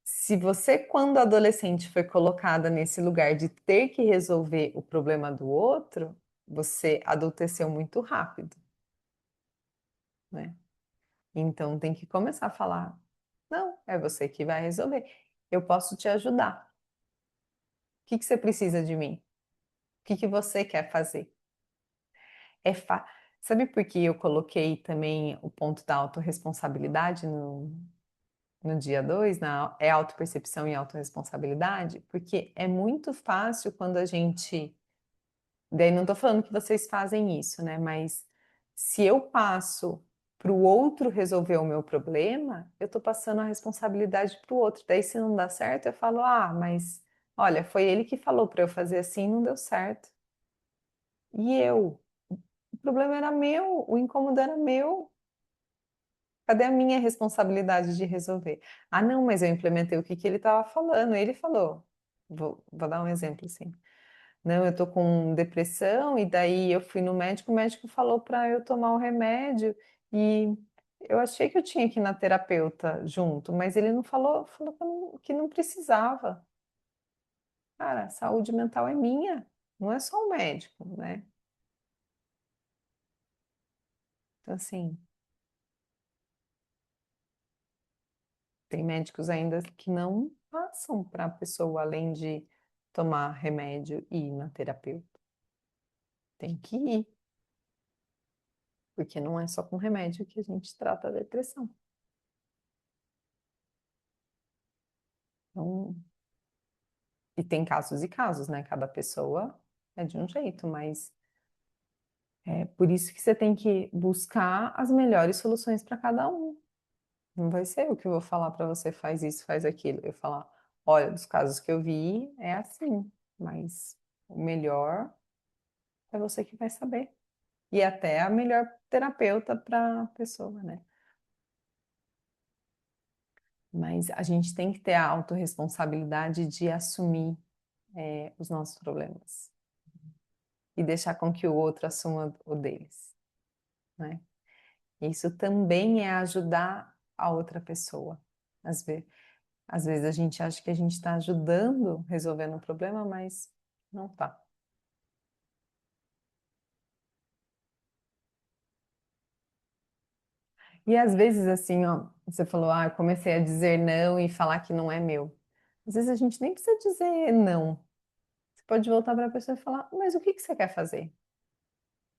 Speaker 1: Se você, quando adolescente, foi colocada nesse lugar de ter que resolver o problema do outro, você adulteceu muito rápido, né? Então tem que começar a falar: não, é você que vai resolver. Eu posso te ajudar. O que que você precisa de mim? O que que você quer fazer? É fa... Sabe por que eu coloquei também o ponto da autorresponsabilidade no dia 2, é autopercepção e autorresponsabilidade? Porque é muito fácil quando a gente. Daí não tô falando que vocês fazem isso, né? Mas se eu passo para o outro resolver o meu problema, eu tô passando a responsabilidade para o outro. Daí, se não dá certo, eu falo: ah, mas olha, foi ele que falou para eu fazer assim, não deu certo. E eu? O problema era meu, o incômodo era meu. Cadê a minha responsabilidade de resolver? Ah, não, mas eu implementei o que que ele estava falando. Ele falou. Vou dar um exemplo assim. Não, eu tô com depressão e daí eu fui no médico, o médico falou para eu tomar o remédio e eu achei que eu tinha que ir na terapeuta junto, mas ele não falou, falou que não precisava. Cara, a saúde mental é minha, não é só o médico, né? Então, assim, tem médicos ainda que não passam para a pessoa além de tomar remédio e ir na terapeuta. Tem que ir, porque não é só com remédio que a gente trata a depressão. Então, e tem casos e casos, né? Cada pessoa é de um jeito, mas é por isso que você tem que buscar as melhores soluções para cada um. Não vai ser eu que vou falar para você, faz isso, faz aquilo. Eu falar, olha, dos casos que eu vi, é assim, mas o melhor é você que vai saber. E até a melhor terapeuta para a pessoa, né? Mas a gente tem que ter a autorresponsabilidade de assumir, os nossos problemas e deixar com que o outro assuma o deles, né? Isso também é ajudar a outra pessoa. Às vezes, às vezes a gente acha que a gente está ajudando resolvendo o problema, mas não tá. E às vezes assim, ó, você falou, ah, eu comecei a dizer não e falar que não é meu. Às vezes a gente nem precisa dizer não. Você pode voltar para a pessoa e falar, mas o que que você quer fazer?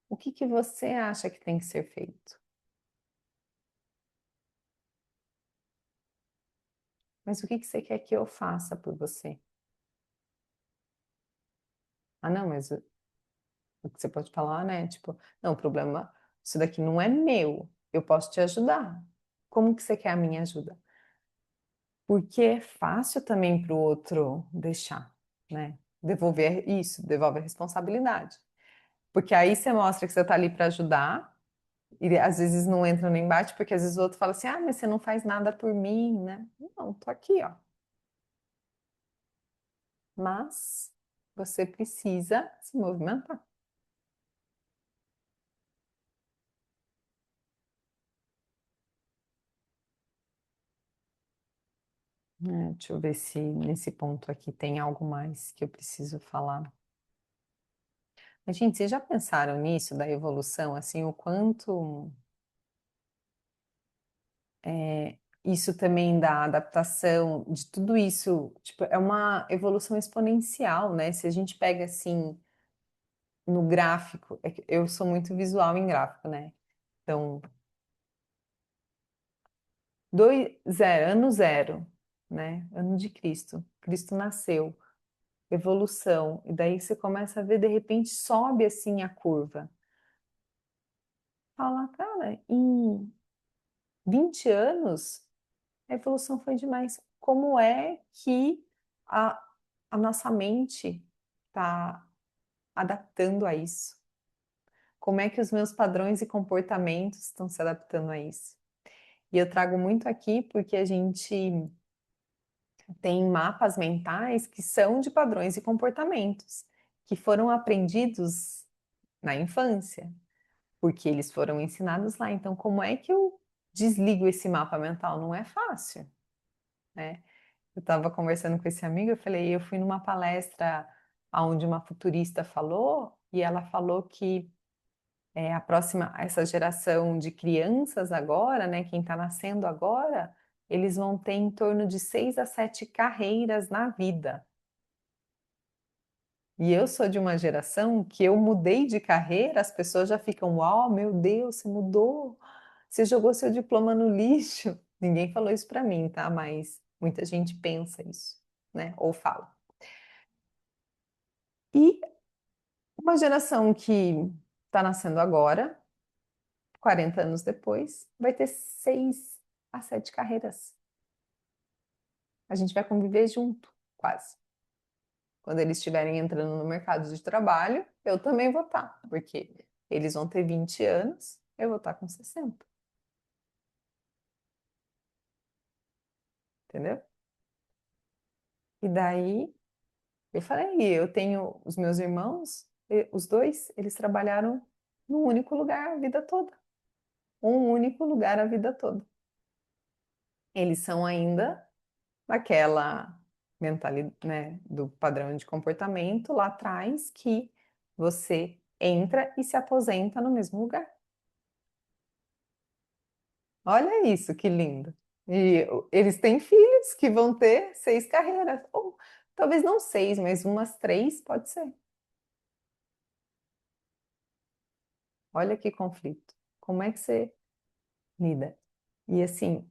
Speaker 1: O que que você acha que tem que ser feito? Mas o que que você quer que eu faça por você? Ah, não, mas o que você pode falar, né? Tipo, não, o problema, isso daqui não é meu. Eu posso te ajudar. Como que você quer a minha ajuda? Porque é fácil também para o outro deixar, né? Devolver isso, devolve a responsabilidade. Porque aí você mostra que você está ali para ajudar, e às vezes não entra no embate, porque às vezes o outro fala assim: ah, mas você não faz nada por mim, né? Não, tô aqui, ó. Mas você precisa se movimentar. Deixa eu ver se nesse ponto aqui tem algo mais que eu preciso falar. Mas, gente, vocês já pensaram nisso, da evolução, assim, o quanto isso também da adaptação, de tudo isso, tipo, é uma evolução exponencial, né? Se a gente pega, assim, no gráfico, é que eu sou muito visual em gráfico, né? Então, ano zero, né? Ano de Cristo. Cristo nasceu. Evolução, e daí você começa a ver, de repente, sobe assim a curva. Fala, cara, em 20 anos, a evolução foi demais. Como é que a, a nossa mente está adaptando a isso? Como é que os meus padrões e comportamentos estão se adaptando a isso? E eu trago muito aqui porque a gente tem mapas mentais que são de padrões e comportamentos, que foram aprendidos na infância. Porque eles foram ensinados lá. Então, como é que eu desligo esse mapa mental? Não é fácil. né? Eu estava conversando com esse amigo, eu falei, eu fui numa palestra onde uma futurista falou, e ela falou que a próxima, essa geração de crianças agora, né, quem está nascendo agora, eles vão ter em torno de 6 a 7 carreiras na vida. E eu sou de uma geração que eu mudei de carreira, as pessoas já ficam, uau, meu Deus, você mudou, você jogou seu diploma no lixo. Ninguém falou isso para mim, tá? Mas muita gente pensa isso, né? Ou fala. E uma geração que está nascendo agora, 40 anos depois, vai ter 6 a 7 carreiras. A gente vai conviver junto, quase. Quando eles estiverem entrando no mercado de trabalho, eu também vou estar, porque eles vão ter 20 anos, eu vou estar com 60, entendeu? E daí, eu falei, eu tenho os meus irmãos, os dois, eles trabalharam num único lugar a vida toda. Um único lugar a vida toda. Eles são ainda daquela mentalidade, né, do padrão de comportamento lá atrás que você entra e se aposenta no mesmo lugar. Olha isso, que lindo. E eles têm filhos que vão ter 6 carreiras, ou talvez não 6, mas umas 3 pode ser. Olha que conflito. Como é que você lida? E assim,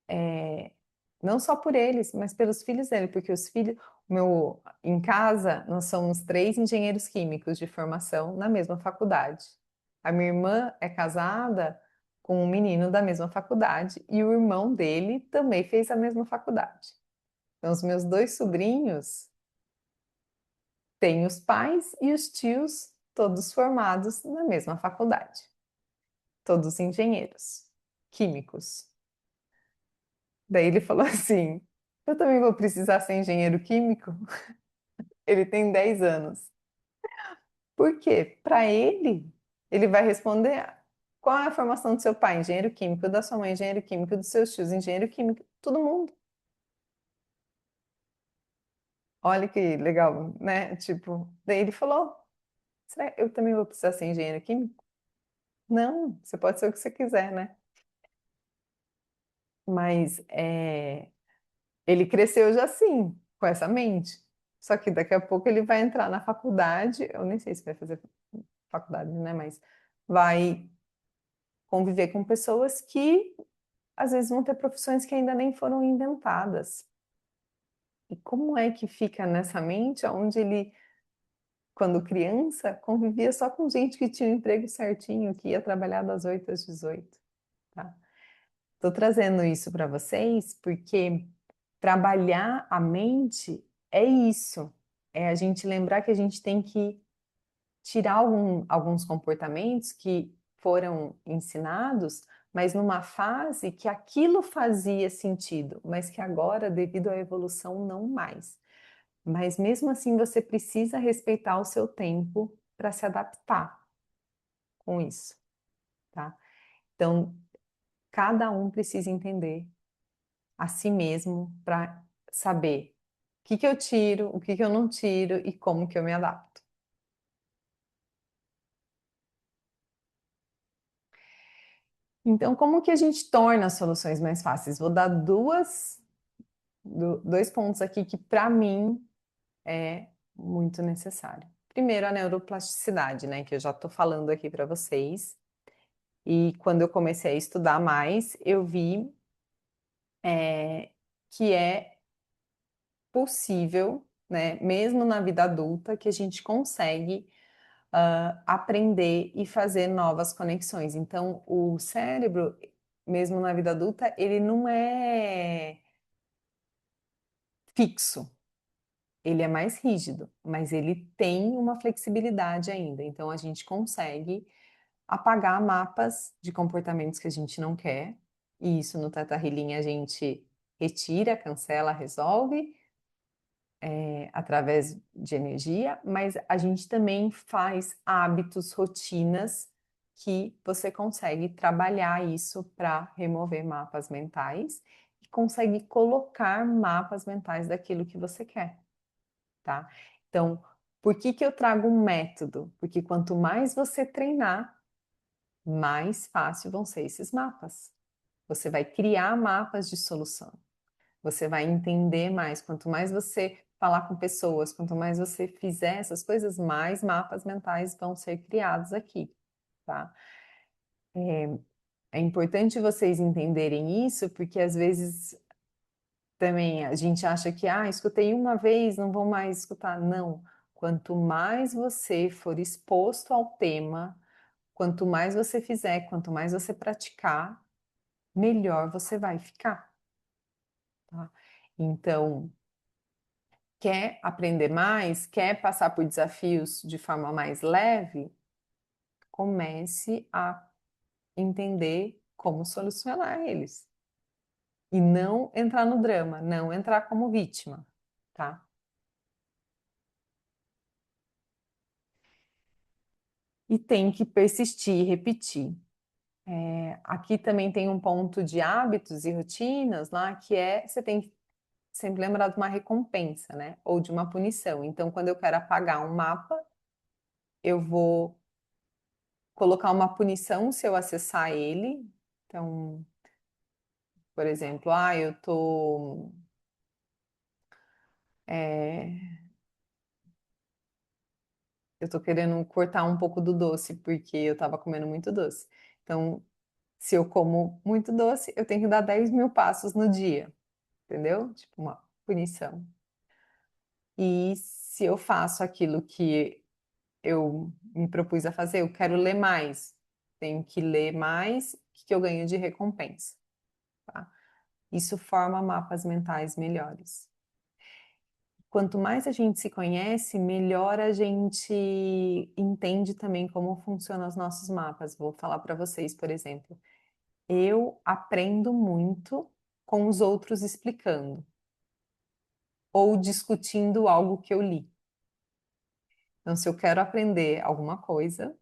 Speaker 1: é, não só por eles, mas pelos filhos dele, porque os filhos, em casa, nós somos 3 engenheiros químicos de formação na mesma faculdade. A minha irmã é casada com um menino da mesma faculdade e o irmão dele também fez a mesma faculdade. Então, os meus 2 sobrinhos têm os pais e os tios todos formados na mesma faculdade, todos engenheiros químicos. Daí ele falou assim: eu também vou precisar ser engenheiro químico? Ele tem 10 anos. Por quê? Para ele, ele vai responder: qual é a formação do seu pai? Engenheiro químico, da sua mãe, engenheiro químico, dos seus tios, engenheiro químico, todo mundo. Olha que legal, né? Tipo, daí ele falou: será que eu também vou precisar ser engenheiro químico? Não, você pode ser o que você quiser, né? Mas ele cresceu já assim, com essa mente. Só que daqui a pouco ele vai entrar na faculdade, eu nem sei se vai fazer faculdade, né? Mas vai conviver com pessoas que às vezes vão ter profissões que ainda nem foram inventadas. E como é que fica nessa mente onde ele, quando criança, convivia só com gente que tinha um emprego certinho, que ia trabalhar das 8 às 18, tá? Estou trazendo isso para vocês porque trabalhar a mente é isso. É a gente lembrar que a gente tem que tirar alguns comportamentos que foram ensinados, mas numa fase que aquilo fazia sentido, mas que agora, devido à evolução, não mais. Mas mesmo assim, você precisa respeitar o seu tempo para se adaptar com isso, tá? Então, cada um precisa entender a si mesmo para saber o que que eu tiro, o que que eu não tiro e como que eu me adapto. Então, como que a gente torna as soluções mais fáceis? Vou dar 2 pontos aqui que, para mim, é muito necessário. Primeiro, a neuroplasticidade, né? Que eu já estou falando aqui para vocês. E quando eu comecei a estudar mais, eu vi que é possível, né? Mesmo na vida adulta, que a gente consegue aprender e fazer novas conexões. Então, o cérebro, mesmo na vida adulta, ele não é fixo, ele é mais rígido, mas ele tem uma flexibilidade ainda. Então, a gente consegue apagar mapas de comportamentos que a gente não quer, e isso no Teta Healing a gente retira, cancela, resolve através de energia, mas a gente também faz hábitos, rotinas que você consegue trabalhar isso para remover mapas mentais. consegue colocar mapas mentais daquilo que você quer, tá? Então, por que que eu trago um método? Porque quanto mais você treinar, mais fácil vão ser esses mapas. Você vai criar mapas de solução. Você vai entender mais. Quanto mais você falar com pessoas, quanto mais você fizer essas coisas, mais mapas mentais vão ser criados aqui, tá? É importante vocês entenderem isso, porque às vezes também a gente acha que, escutei uma vez, não vou mais escutar. Não. Quanto mais você for exposto ao tema, quanto mais você fizer, quanto mais você praticar, melhor você vai ficar, tá? Então, quer aprender mais? Quer passar por desafios de forma mais leve? Comece a entender como solucionar eles. E não entrar no drama, não entrar como vítima, tá? E tem que persistir e repetir. Aqui também tem um ponto de hábitos e rotinas lá, que é você tem que sempre lembrar de uma recompensa, né? Ou de uma punição. Então, quando eu quero apagar um mapa, eu vou colocar uma punição se eu acessar ele. Então, por exemplo, é, eu tô querendo cortar um pouco do doce, porque eu tava comendo muito doce. Então, se eu como muito doce, eu tenho que dar 10.000 passos no dia, entendeu? Tipo uma punição. E se eu faço aquilo que eu me propus a fazer, eu quero ler mais, tenho que ler mais, o que eu ganho de recompensa, tá? Isso forma mapas mentais melhores. Quanto mais a gente se conhece, melhor a gente entende também como funcionam os nossos mapas. Vou falar para vocês, por exemplo, eu aprendo muito com os outros explicando ou discutindo algo que eu li. Então, se eu quero aprender alguma coisa,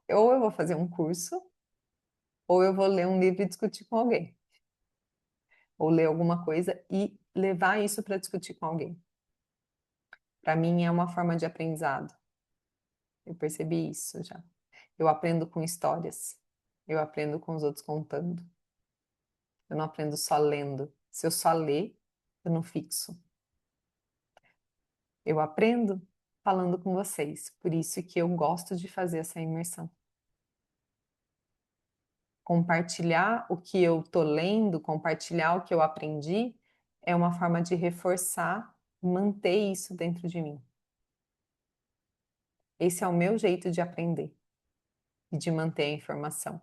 Speaker 1: ou eu vou fazer um curso, ou eu vou ler um livro e discutir com alguém, ou ler alguma coisa e levar isso para discutir com alguém. Para mim é uma forma de aprendizado. Eu percebi isso já. Eu aprendo com histórias. Eu aprendo com os outros contando. Eu não aprendo só lendo. Se eu só ler, eu não fixo. Eu aprendo falando com vocês. Por isso que eu gosto de fazer essa imersão. Compartilhar o que eu tô lendo, compartilhar o que eu aprendi, é uma forma de reforçar, manter isso dentro de mim. Esse é o meu jeito de aprender e de manter a informação.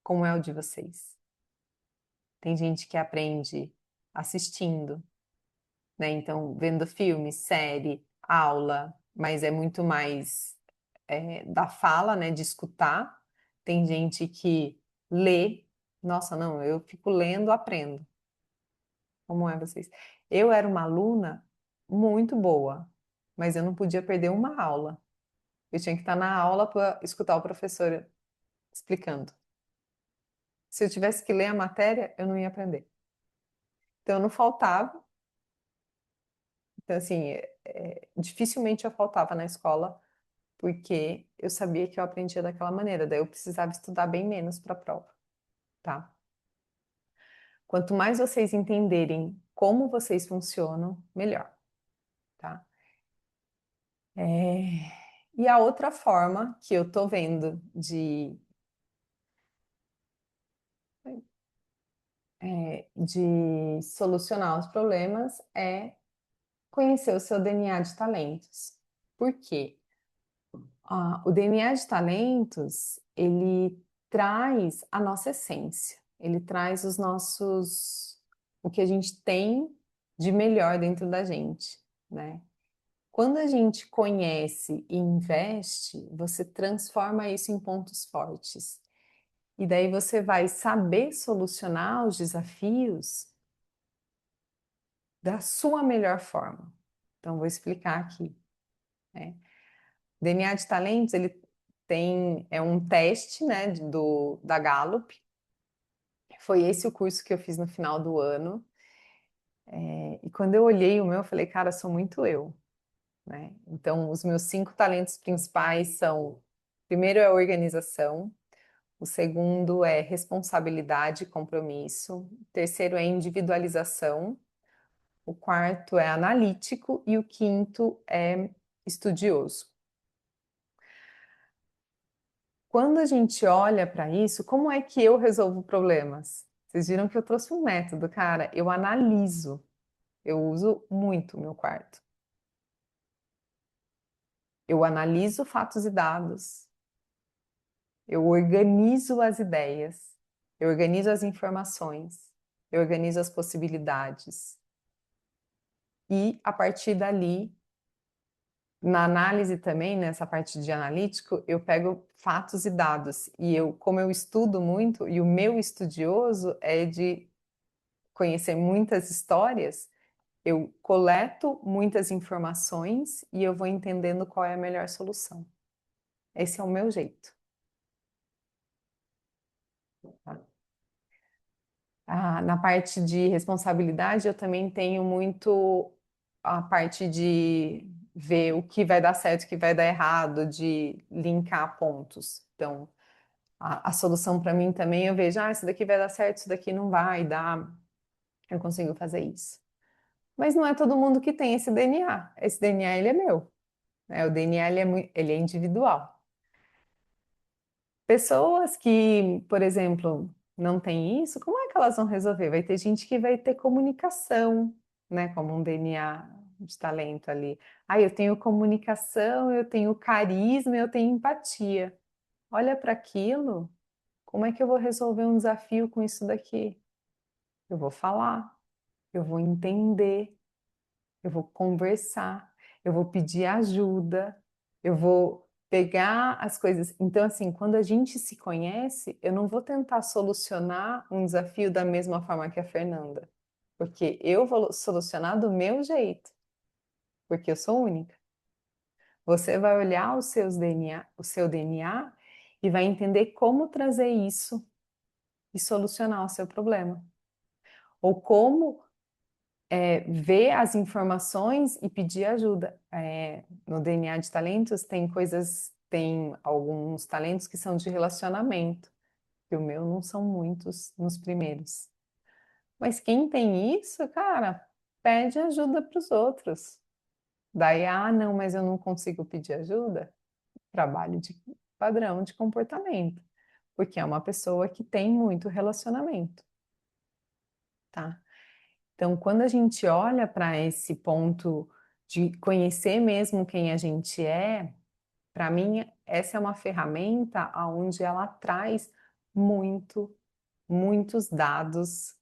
Speaker 1: Como é o de vocês? Tem gente que aprende assistindo, né? Então, vendo filme, série, aula, mas é muito mais da fala, né? De escutar. Tem gente que lê. Nossa, não, eu fico lendo, aprendo. Como é vocês? Eu era uma aluna muito boa, mas eu não podia perder uma aula. Eu tinha que estar na aula para escutar o professor explicando. Se eu tivesse que ler a matéria, eu não ia aprender. Então, eu não faltava. Então, assim, dificilmente eu faltava na escola, porque eu sabia que eu aprendia daquela maneira. Daí eu precisava estudar bem menos para a prova, tá? Quanto mais vocês entenderem como vocês funcionam, melhor, tá? E a outra forma que eu tô vendo de solucionar os problemas é conhecer o seu DNA de talentos. Por quê? O DNA de talentos, ele traz a nossa essência, ele traz o que a gente tem de melhor dentro da gente, né? Quando a gente conhece e investe, você transforma isso em pontos fortes. E daí você vai saber solucionar os desafios da sua melhor forma. Então, vou explicar aqui, né? DNA de talentos, ele é um teste, né, da Gallup,
Speaker 2: Foi esse o curso que eu fiz no final do ano. E quando eu olhei o meu, eu falei, cara, sou muito eu, né? Então, os meus 5 talentos principais são: primeiro é organização, o segundo é responsabilidade e compromisso, o terceiro é individualização, o quarto é analítico e o quinto é estudioso. Quando a gente olha para isso, como é que eu resolvo problemas? Vocês viram que eu trouxe um método, cara. Eu analiso, eu uso muito o meu quarto. Eu analiso fatos e dados, eu organizo as ideias, eu organizo as informações, eu organizo as possibilidades. E a partir dali, na análise também, nessa parte de analítico, eu pego fatos e dados. E eu, como eu estudo muito, e o meu estudioso é de conhecer muitas histórias, eu coleto muitas informações e eu vou entendendo qual é a melhor solução. Esse é o meu jeito. Tá? Na parte de responsabilidade, eu também tenho muito a parte de ver o que vai dar certo, o que vai dar errado, de linkar pontos. Então, a solução para mim também eu vejo, isso daqui vai dar certo, isso daqui não vai dar, eu consigo fazer isso. Mas não é todo mundo que tem esse DNA. Esse DNA, ele é meu, né? O DNA, ele é individual. Pessoas que, por exemplo, não têm isso, como é que elas vão resolver? Vai ter gente que vai ter comunicação, né? Como um DNA de talento ali. Eu tenho comunicação, eu tenho carisma, eu tenho empatia. Olha para aquilo, como é que eu vou resolver um desafio com isso daqui? Eu vou falar, eu vou entender, eu vou conversar, eu vou pedir ajuda, eu vou pegar as coisas. Então, assim, quando a gente se conhece, eu não vou tentar solucionar um desafio da mesma forma que a Fernanda, porque eu vou solucionar do meu jeito, porque eu sou única. Você vai olhar os seus DNA, o seu DNA e vai entender como trazer isso e solucionar o seu problema. Ou como ver as informações e pedir ajuda. No DNA de talentos tem coisas, tem alguns talentos que são de relacionamento, que o meu não são muitos nos primeiros. Mas quem tem isso, cara, pede ajuda para os outros. Daí, não, mas eu não consigo pedir ajuda. Trabalho de padrão de comportamento, porque é uma pessoa que tem muito relacionamento, tá? Então, quando a gente olha para esse ponto de conhecer mesmo quem a gente é, para mim, essa é uma ferramenta onde ela traz muitos dados,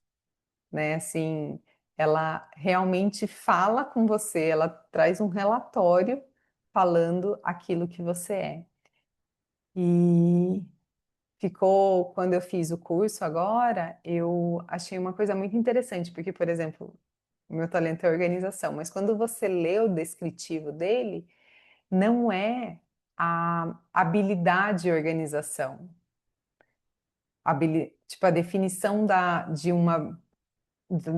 Speaker 2: né? Assim, ela realmente fala com você, ela traz um relatório falando aquilo que você é. E quando eu fiz o curso agora, eu achei uma coisa muito interessante, porque, por exemplo, o meu talento é organização, mas quando você lê o descritivo dele, não é a habilidade de organização, tipo a definição da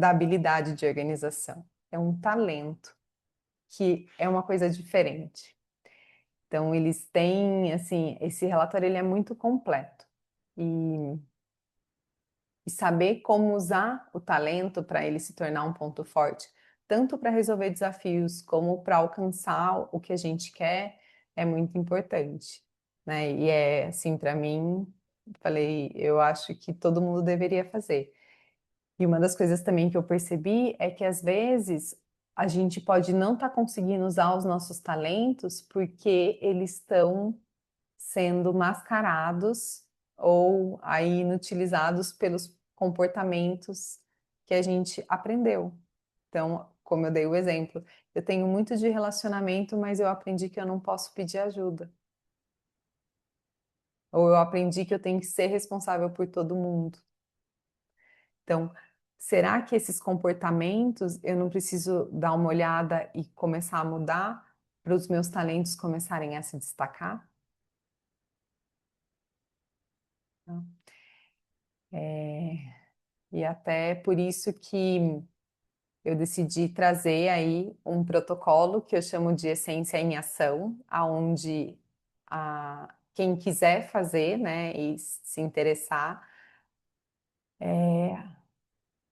Speaker 2: habilidade de organização. É um talento, que é uma coisa diferente. Então, eles têm, assim, esse relatório ele é muito completo. E saber como usar o talento para ele se tornar um ponto forte, tanto para resolver desafios como para alcançar o que a gente quer, é muito importante, né? E é assim, para mim, falei, eu acho que todo mundo deveria fazer. E uma das coisas também que eu percebi é que às vezes a gente pode não estar conseguindo usar os nossos talentos porque eles estão sendo mascarados ou aí inutilizados pelos comportamentos que a gente aprendeu. Então, como eu dei o exemplo, eu tenho muito de relacionamento, mas eu aprendi que eu não posso pedir ajuda. Ou eu aprendi que eu tenho que ser responsável por todo mundo. Então, será que esses comportamentos eu não preciso dar uma olhada e começar a mudar para os meus talentos começarem a se destacar? Tá? E até por isso que eu decidi trazer aí um protocolo que eu chamo de Essência em Ação, aonde quem quiser fazer, né, e se interessar,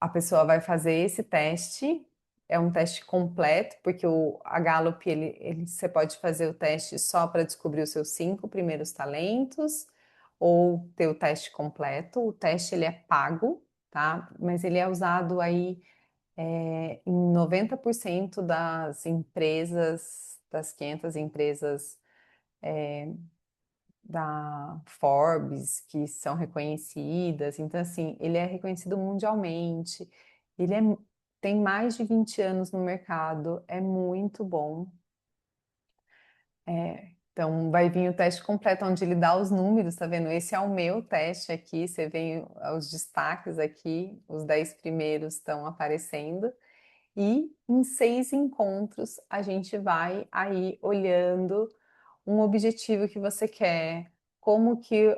Speaker 2: a pessoa vai fazer esse teste. É um teste completo, porque a Gallup, você pode fazer o teste só para descobrir os seus 5 primeiros talentos, ou ter o teste completo. O teste, ele é pago, tá? Mas ele é usado aí em 90% das empresas, das 500 empresas da Forbes, que são reconhecidas. Então, assim, ele é reconhecido mundialmente. Ele é, tem mais de 20 anos no mercado, é muito bom. Então, vai vir o teste completo, onde ele dá os números, tá vendo? Esse é o meu teste aqui, você vê os destaques aqui, os 10 primeiros estão aparecendo. E em 6 encontros, a gente vai aí olhando um objetivo que você quer, como que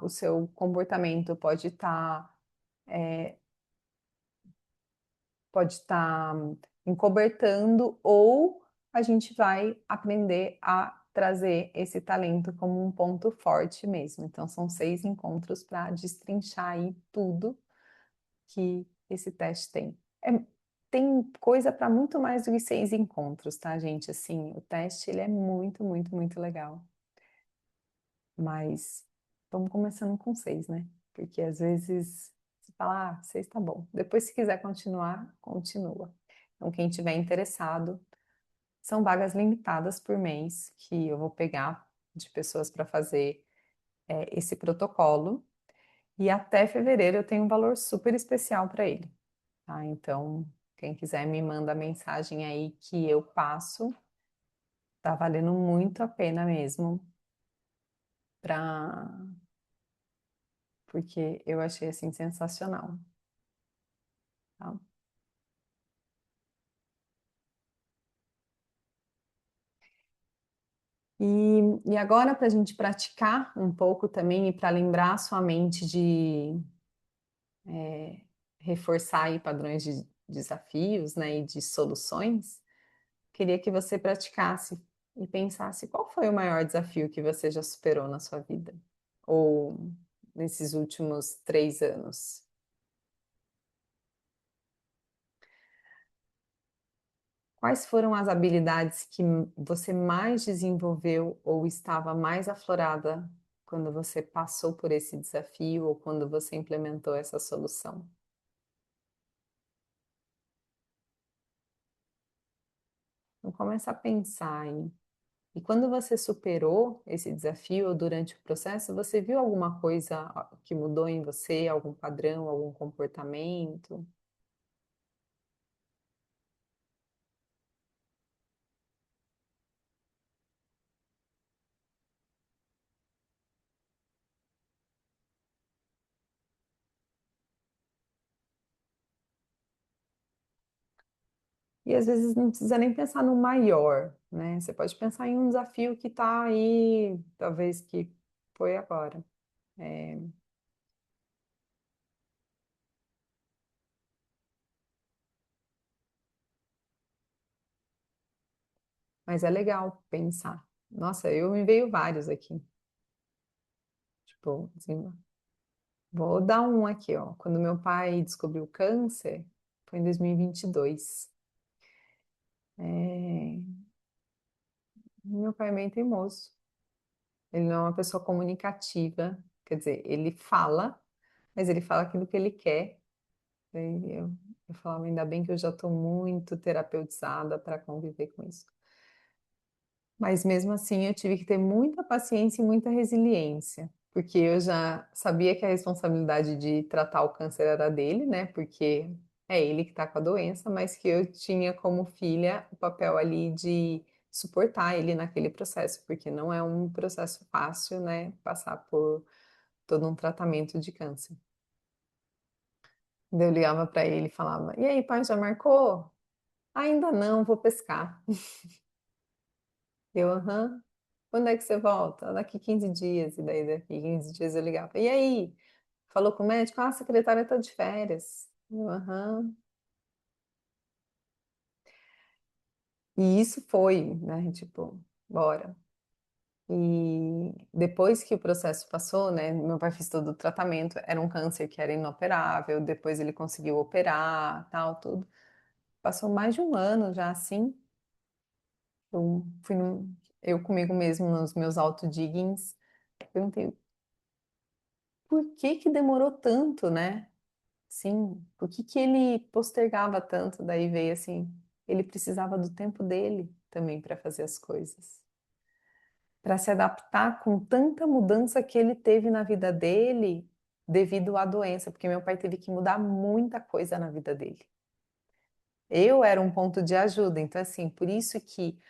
Speaker 2: o seu comportamento pode estar encobertando, ou a gente vai aprender a trazer esse talento como um ponto forte mesmo. Então, são 6 encontros para destrinchar aí tudo que esse teste tem. Tem coisa para muito mais do que 6 encontros, tá, gente? Assim, o teste ele é muito, muito, muito legal. Mas vamos começando com 6, né? Porque às vezes você fala, 6 tá bom. Depois, se quiser continuar, continua. Então, quem tiver interessado, são vagas limitadas por mês que eu vou pegar de pessoas para fazer esse protocolo. E até fevereiro eu tenho um valor super especial para ele, tá? Então, quem quiser me manda mensagem aí que eu passo. Tá valendo muito a pena mesmo, pra... porque eu achei assim sensacional, tá? E agora, para a gente praticar um pouco também e para lembrar a sua mente de reforçar aí padrões de desafios, né, e de soluções, queria que você praticasse e pensasse qual foi o maior desafio que você já superou na sua vida, ou nesses últimos 3 anos. Quais foram as habilidades que você mais desenvolveu ou estava mais aflorada quando você passou por esse desafio ou quando você implementou essa solução? Então, começa a pensar aí. E quando você superou esse desafio ou durante o processo, você viu alguma coisa que mudou em você, algum padrão, algum comportamento? E às vezes não precisa nem pensar no maior, né? Você pode pensar em um desafio que está aí, talvez que foi agora. É, mas é legal pensar. Nossa, eu me veio vários aqui. Tipo, assim, vou dar um aqui, ó. Quando meu pai descobriu câncer, foi em 2022. É, meu pai é meio teimoso. Ele não é uma pessoa comunicativa. Quer dizer, ele fala, mas ele fala aquilo que ele quer. Daí eu falava, ainda bem que eu já estou muito terapeutizada para conviver com isso. Mas mesmo assim, eu tive que ter muita paciência e muita resiliência, porque eu já sabia que a responsabilidade de tratar o câncer era dele, né? Porque é ele que está com a doença, mas que eu tinha como filha o papel ali de suportar ele naquele processo, porque não é um processo fácil, né? Passar por todo um tratamento de câncer. Daí eu ligava para ele e falava: E aí, pai, já marcou? Ainda não, vou pescar. Eu, aham. Quando é que você volta? Daqui 15 dias. E daí daqui 15 dias eu ligava. E aí? Falou com o médico? Ah, a secretária tá de férias. Eu, aham. E isso foi, né? Tipo, bora. E depois que o processo passou, né? Meu pai fez todo o tratamento, era um câncer que era inoperável, depois ele conseguiu operar, tal, tudo. Passou mais de um ano já assim. Eu fui eu comigo mesmo nos meus autodiggings, perguntei por que que demorou tanto, né? Sim, por que que ele postergava tanto? Daí veio assim, ele precisava do tempo dele também para fazer as coisas, para se adaptar com tanta mudança que ele teve na vida dele devido à doença, porque meu pai teve que mudar muita coisa na vida dele. Eu era um ponto de ajuda, então assim, por isso que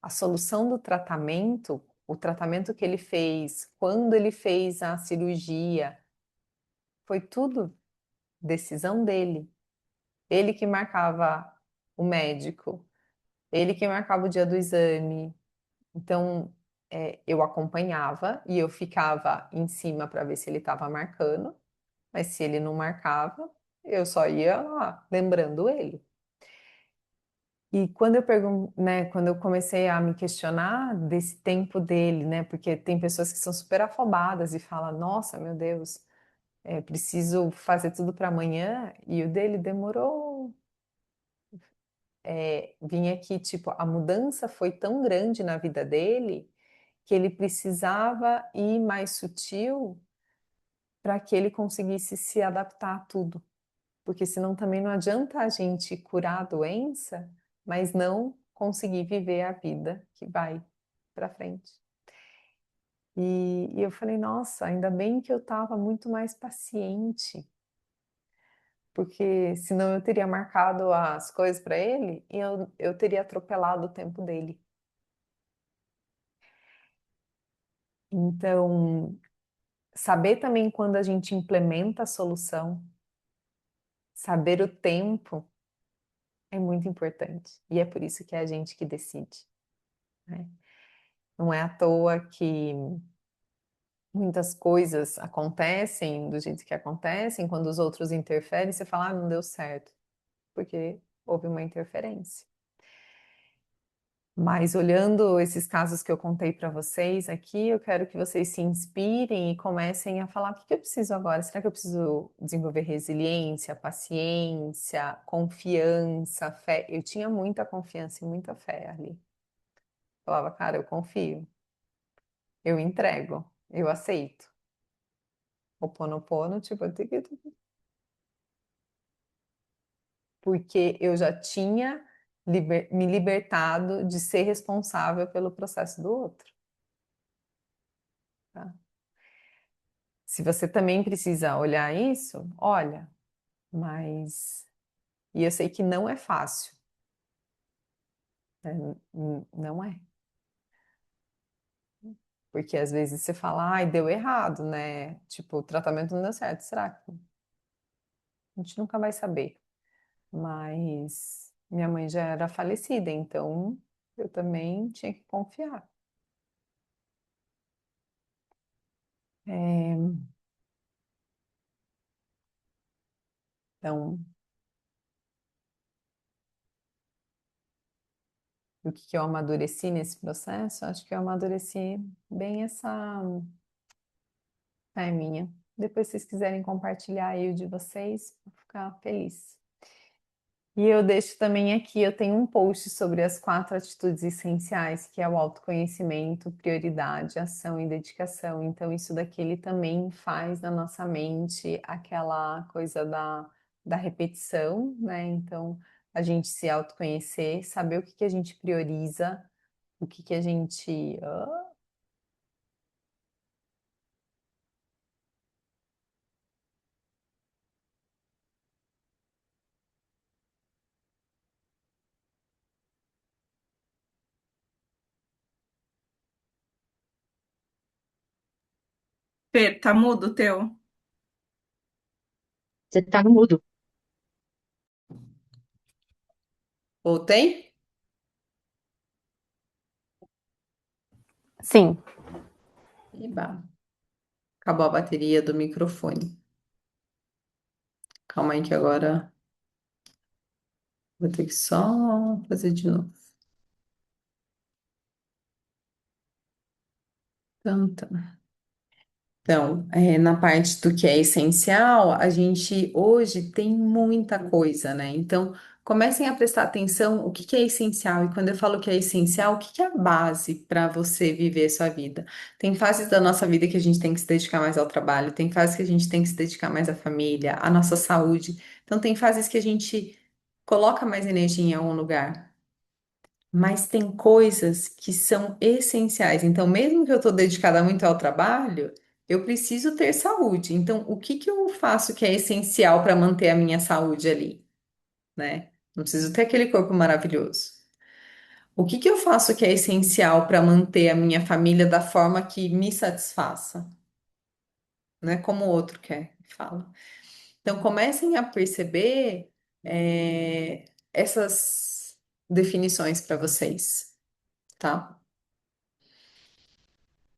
Speaker 2: a solução do tratamento, o tratamento que ele fez, quando ele fez a cirurgia, foi tudo decisão dele. Ele que marcava o médico, ele que marcava o dia do exame. Então, eu acompanhava e eu ficava em cima para ver se ele estava marcando, mas se ele não marcava, eu só ia lá, lembrando ele. E quando eu né, quando eu comecei a me questionar desse tempo dele, né, porque tem pessoas que são super afobadas e falam, nossa, meu Deus, preciso fazer tudo para amanhã, e o dele demorou. Vim aqui, tipo, a mudança foi tão grande na vida dele que ele precisava ir mais sutil para que ele conseguisse se adaptar a tudo. Porque senão também não adianta a gente curar a doença, mas não conseguir viver a vida que vai para frente. E eu falei, nossa, ainda bem que eu estava muito mais paciente, porque senão eu teria marcado as coisas para ele e eu teria atropelado o tempo dele. Então, saber também quando a gente implementa a solução, saber o tempo é muito importante. E é por isso que é a gente que decide, né? Não é à toa que muitas coisas acontecem do jeito que acontecem, quando os outros interferem, você fala, ah, não deu certo, porque houve uma interferência. Mas olhando esses casos que eu contei para vocês aqui, eu quero que vocês se inspirem e comecem a falar: o que que eu preciso agora? Será que eu preciso desenvolver resiliência, paciência, confiança, fé? Eu tinha muita confiança e muita fé ali. Falava, cara, eu confio, eu entrego, eu aceito. Ho'oponopono, tipo, porque eu já tinha me libertado de ser responsável pelo processo do outro, tá? Se você também precisa olhar isso, olha, mas. E eu sei que não é fácil, né? Não é. Porque às vezes você fala, ai, deu errado, né? Tipo, o tratamento não deu certo. Será que a gente nunca vai saber? Mas minha mãe já era falecida, então eu também tinha que confiar. É, então, o que que eu amadureci nesse processo? Acho que eu amadureci bem essa minha. Depois, se vocês quiserem compartilhar aí o de vocês, vou ficar feliz. E eu deixo também aqui, eu tenho um post sobre as 4 atitudes essenciais, que é o autoconhecimento, prioridade, ação e dedicação. Então, isso daqui ele também faz na nossa mente aquela coisa da repetição, né? Então, a gente se autoconhecer, saber o que que a gente prioriza, o que que a gente.
Speaker 1: Fer, tá mudo o teu?
Speaker 3: Você tá no mudo.
Speaker 1: Voltei?
Speaker 2: Sim,
Speaker 1: Eba, acabou a bateria do microfone. Calma aí que agora vou ter que só fazer de novo. Tanta. Então, na parte do que é essencial, a gente hoje tem muita coisa, né? Então, comecem a prestar atenção o que que é essencial. E quando eu falo que é essencial, o que que é a base para você viver a sua vida? Tem fases da nossa vida que a gente tem que se dedicar mais ao trabalho, tem fases que a gente tem que se dedicar mais à família, à nossa saúde. Então, tem fases que a gente coloca mais energia em algum lugar. Mas tem coisas que são essenciais. Então, mesmo que eu estou dedicada muito ao trabalho, eu preciso ter saúde. Então, o que que eu faço que é essencial para manter a minha saúde ali, né? Não preciso ter aquele corpo maravilhoso. O que que eu faço que é essencial para manter a minha família da forma que me satisfaça, não é como o outro quer, fala. Então, comecem a perceber, essas definições para vocês, tá?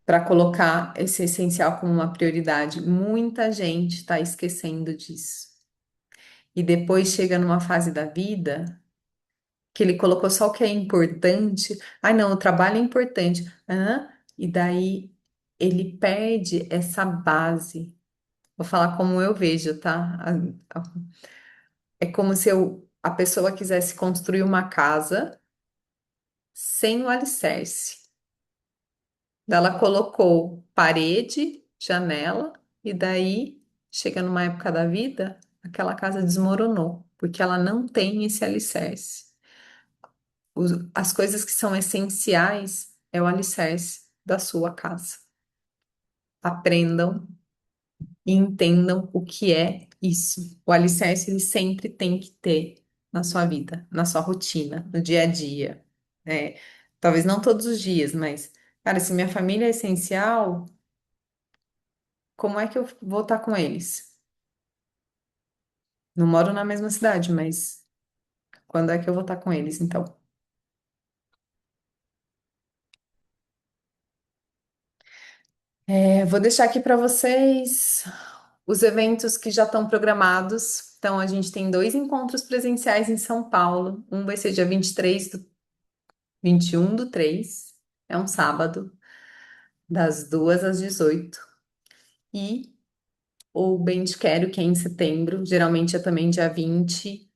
Speaker 1: Para colocar esse essencial como uma prioridade. Muita gente está esquecendo disso. E depois chega numa fase da vida que ele colocou só o que é importante. Ai, não, o trabalho é importante. Hã? E daí ele perde essa base. Vou falar como eu vejo, tá? É como se a pessoa quisesse construir uma casa sem o alicerce. Ela colocou parede, janela, e daí, chega numa época da vida, aquela casa desmoronou, porque ela não tem esse alicerce. As coisas que são essenciais é o alicerce da sua casa. Aprendam e entendam o que é isso. O alicerce ele sempre tem que ter na sua vida, na sua rotina, no dia a dia. Né? Talvez não todos os dias, mas, cara, se minha família é essencial. Como é que eu vou estar com eles? Não moro na mesma cidade, mas quando é que eu vou estar com eles, então? Vou deixar aqui para vocês os eventos que já estão programados. Então, a gente tem dois encontros presenciais em São Paulo. Um vai ser dia 21/3, é um sábado, das 2 às 18. E o Bem Te Quero, que é em setembro, geralmente é também dia 20,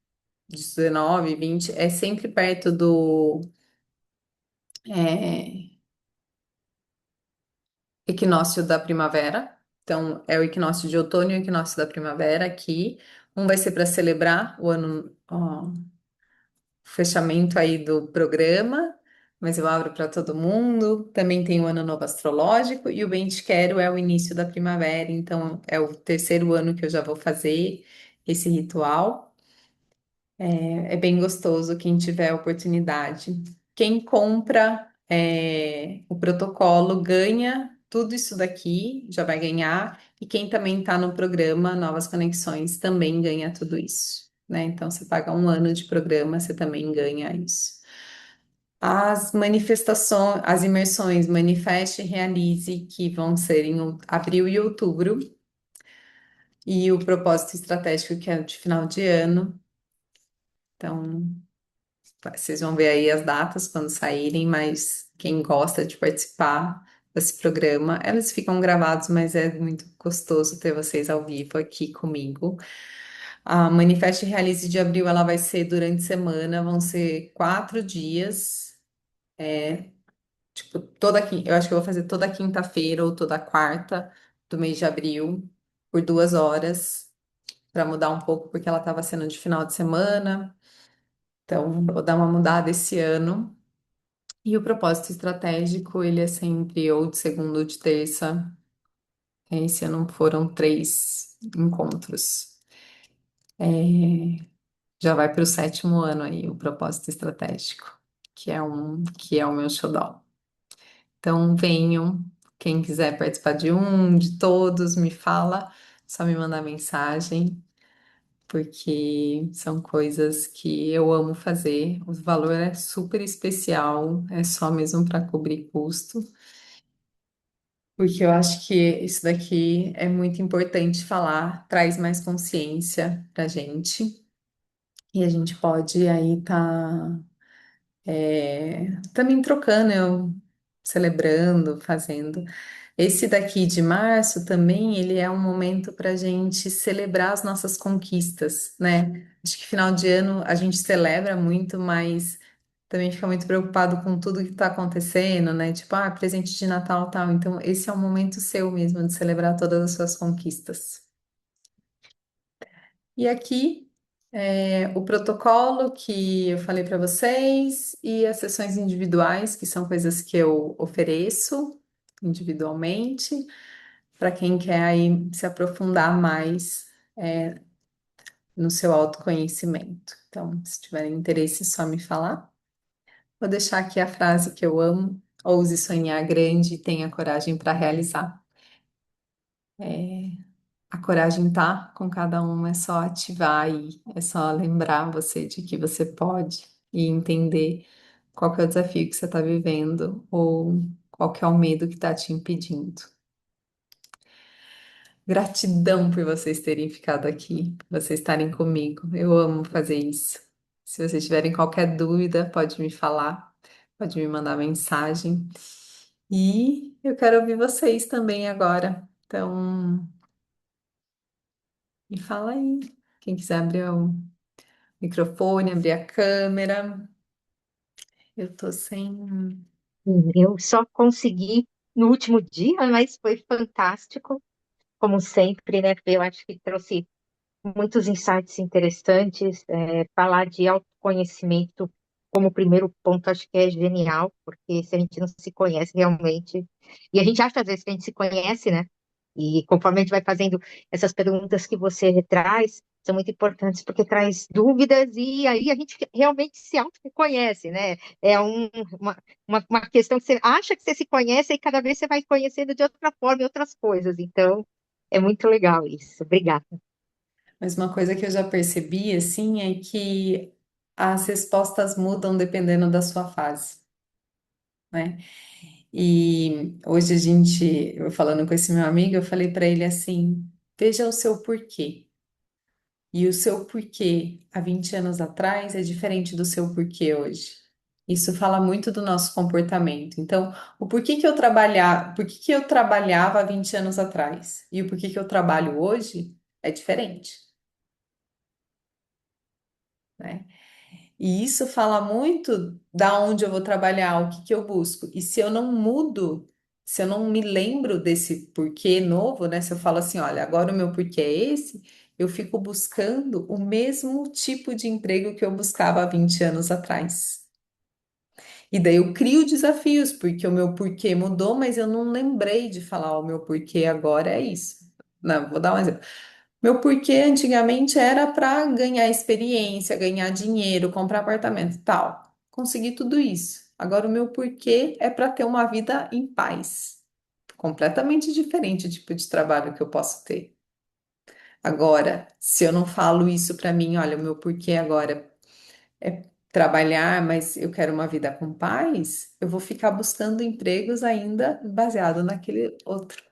Speaker 1: 19, 20, é sempre perto do. é, Equinócio da primavera. Então, é o equinócio de outono e o equinócio da primavera aqui. Um vai ser para celebrar o ano, ó, o fechamento aí do programa, mas eu abro para todo mundo. Também tem o Ano Novo Astrológico e o Bem Te Quero é o início da primavera, então é o terceiro ano que eu já vou fazer esse ritual. É bem gostoso quem tiver a oportunidade. Quem compra o protocolo ganha tudo isso daqui, já vai ganhar. E quem também está no programa Novas Conexões também ganha tudo isso, né? Então, você paga um ano de programa, você também ganha isso. As manifestações, as imersões Manifeste e Realize, que vão ser em abril e outubro, e o propósito estratégico, que é de final de ano. Então, vocês vão ver aí as datas quando saírem, mas quem gosta de participar desse programa, elas ficam gravados, mas é muito gostoso ter vocês ao vivo aqui comigo. A Manifeste e Realize de abril, ela vai ser durante a semana, vão ser 4 dias, tipo, eu acho que eu vou fazer toda quinta-feira ou toda quarta do mês de abril, por 2 horas, para mudar um pouco, porque ela estava sendo de final de semana, então vou dar uma mudada esse ano. E o propósito estratégico, ele é sempre ou de segunda ou de terça. Esse ano foram 3 encontros. Já vai para o sétimo ano aí, o propósito estratégico, que é o meu xodó. Então, venham. Quem quiser participar de um, de todos, me fala, só me mandar mensagem, porque são coisas que eu amo fazer. O valor é super especial, é só mesmo para cobrir custo. Porque eu acho que isso daqui é muito importante falar, traz mais consciência pra gente. E a gente pode aí tá também trocando, eu celebrando, fazendo. Esse daqui de março também, ele é um momento para a gente celebrar as nossas conquistas, né? Acho que final de ano a gente celebra muito, mas também fica muito preocupado com tudo que está acontecendo, né? Tipo, ah, presente de Natal, tal. Então, esse é um momento seu mesmo de celebrar todas as suas conquistas. E aqui o protocolo que eu falei para vocês e as sessões individuais, que são coisas que eu ofereço individualmente, para quem quer aí se aprofundar mais no seu autoconhecimento. Então, se tiverem interesse, é só me falar. Vou deixar aqui a frase que eu amo: ouse sonhar grande e tenha coragem para realizar. A coragem tá com cada um, é só ativar aí, é só lembrar você de que você pode e entender qual que é o desafio que você está vivendo ou qual que é o medo que está te impedindo. Gratidão por vocês terem ficado aqui, por vocês estarem comigo. Eu amo fazer isso. Se vocês tiverem qualquer dúvida, pode me falar, pode me mandar mensagem. E eu quero ouvir vocês também agora. Então, me fala aí. Quem quiser abrir o microfone, abrir a câmera. Eu tô sem.
Speaker 3: Eu só consegui no último dia, mas foi fantástico, como sempre, né? Eu acho que trouxe muitos insights interessantes. Falar de autoconhecimento como primeiro ponto, acho que é genial, porque se a gente não se conhece realmente, e a gente acha às vezes que a gente se conhece, né? E conforme a gente vai fazendo essas perguntas que você traz, são muito importantes porque traz dúvidas e aí a gente realmente se autoconhece, né? É uma questão que você acha que você se conhece e cada vez você vai conhecendo de outra forma e outras coisas. Então, é muito legal isso. Obrigada.
Speaker 1: Mas uma coisa que eu já percebi, assim, é que as respostas mudam dependendo da sua fase, né? E hoje eu falando com esse meu amigo, eu falei para ele assim: veja o seu porquê. E o seu porquê há 20 anos atrás é diferente do seu porquê hoje. Isso fala muito do nosso comportamento. Então, o porquê que eu trabalhava, por que eu trabalhava há 20 anos atrás e o porquê que eu trabalho hoje é diferente, né? E isso fala muito da onde eu vou trabalhar, o que que eu busco. E se eu não mudo, se eu não me lembro desse porquê novo, né? Se eu falo assim, olha, agora o meu porquê é esse, eu fico buscando o mesmo tipo de emprego que eu buscava há 20 anos atrás. E daí eu crio desafios, porque o meu porquê mudou, mas eu não lembrei de falar o meu porquê agora é isso. Não, vou dar um exemplo. Meu porquê antigamente era para ganhar experiência, ganhar dinheiro, comprar apartamento, e tal. Consegui tudo isso. Agora o meu porquê é para ter uma vida em paz. Completamente diferente o tipo de trabalho que eu posso ter. Agora, se eu não falo isso para mim, olha, o meu porquê agora é trabalhar, mas eu quero uma vida com paz, eu vou ficar buscando empregos ainda baseado naquele outro.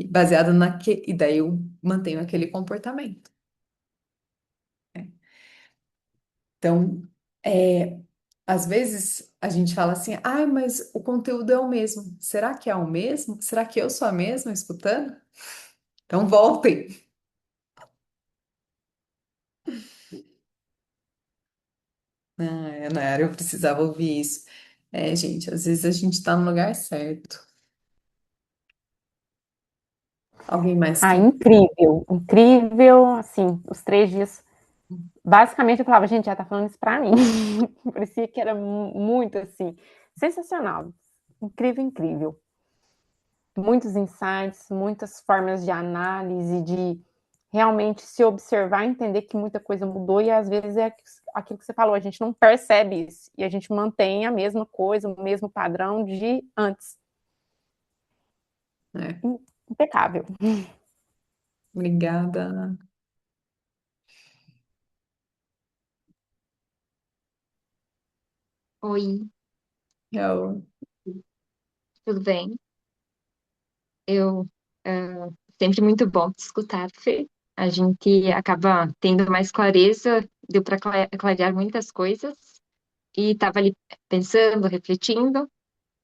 Speaker 1: Baseado naquele, e daí eu mantenho aquele comportamento, né? Então, às vezes a gente fala assim, ah, mas o conteúdo é o mesmo. Será que é o mesmo? Será que eu sou a mesma escutando? Então voltem. Ah, Nayara, eu precisava ouvir isso. É, gente, às vezes a gente tá no lugar certo. Alguém mais
Speaker 4: Ah,
Speaker 1: quer?
Speaker 4: incrível, incrível, assim, os 3 dias. Basicamente, eu falava, gente, já tá falando isso pra mim. Parecia que era muito, assim, sensacional. Incrível, incrível. Muitos insights, muitas formas de análise, de realmente se observar, entender que muita coisa mudou e às vezes é aquilo que você falou, a gente não percebe isso e a gente mantém a mesma coisa, o mesmo padrão de antes.
Speaker 1: É,
Speaker 4: Impecável.
Speaker 1: obrigada.
Speaker 3: Oi,
Speaker 1: Eu,
Speaker 3: tudo bem? Eu, sempre muito bom te escutar, Fê. A gente acaba tendo mais clareza, deu para clarear muitas coisas, e estava ali pensando, refletindo,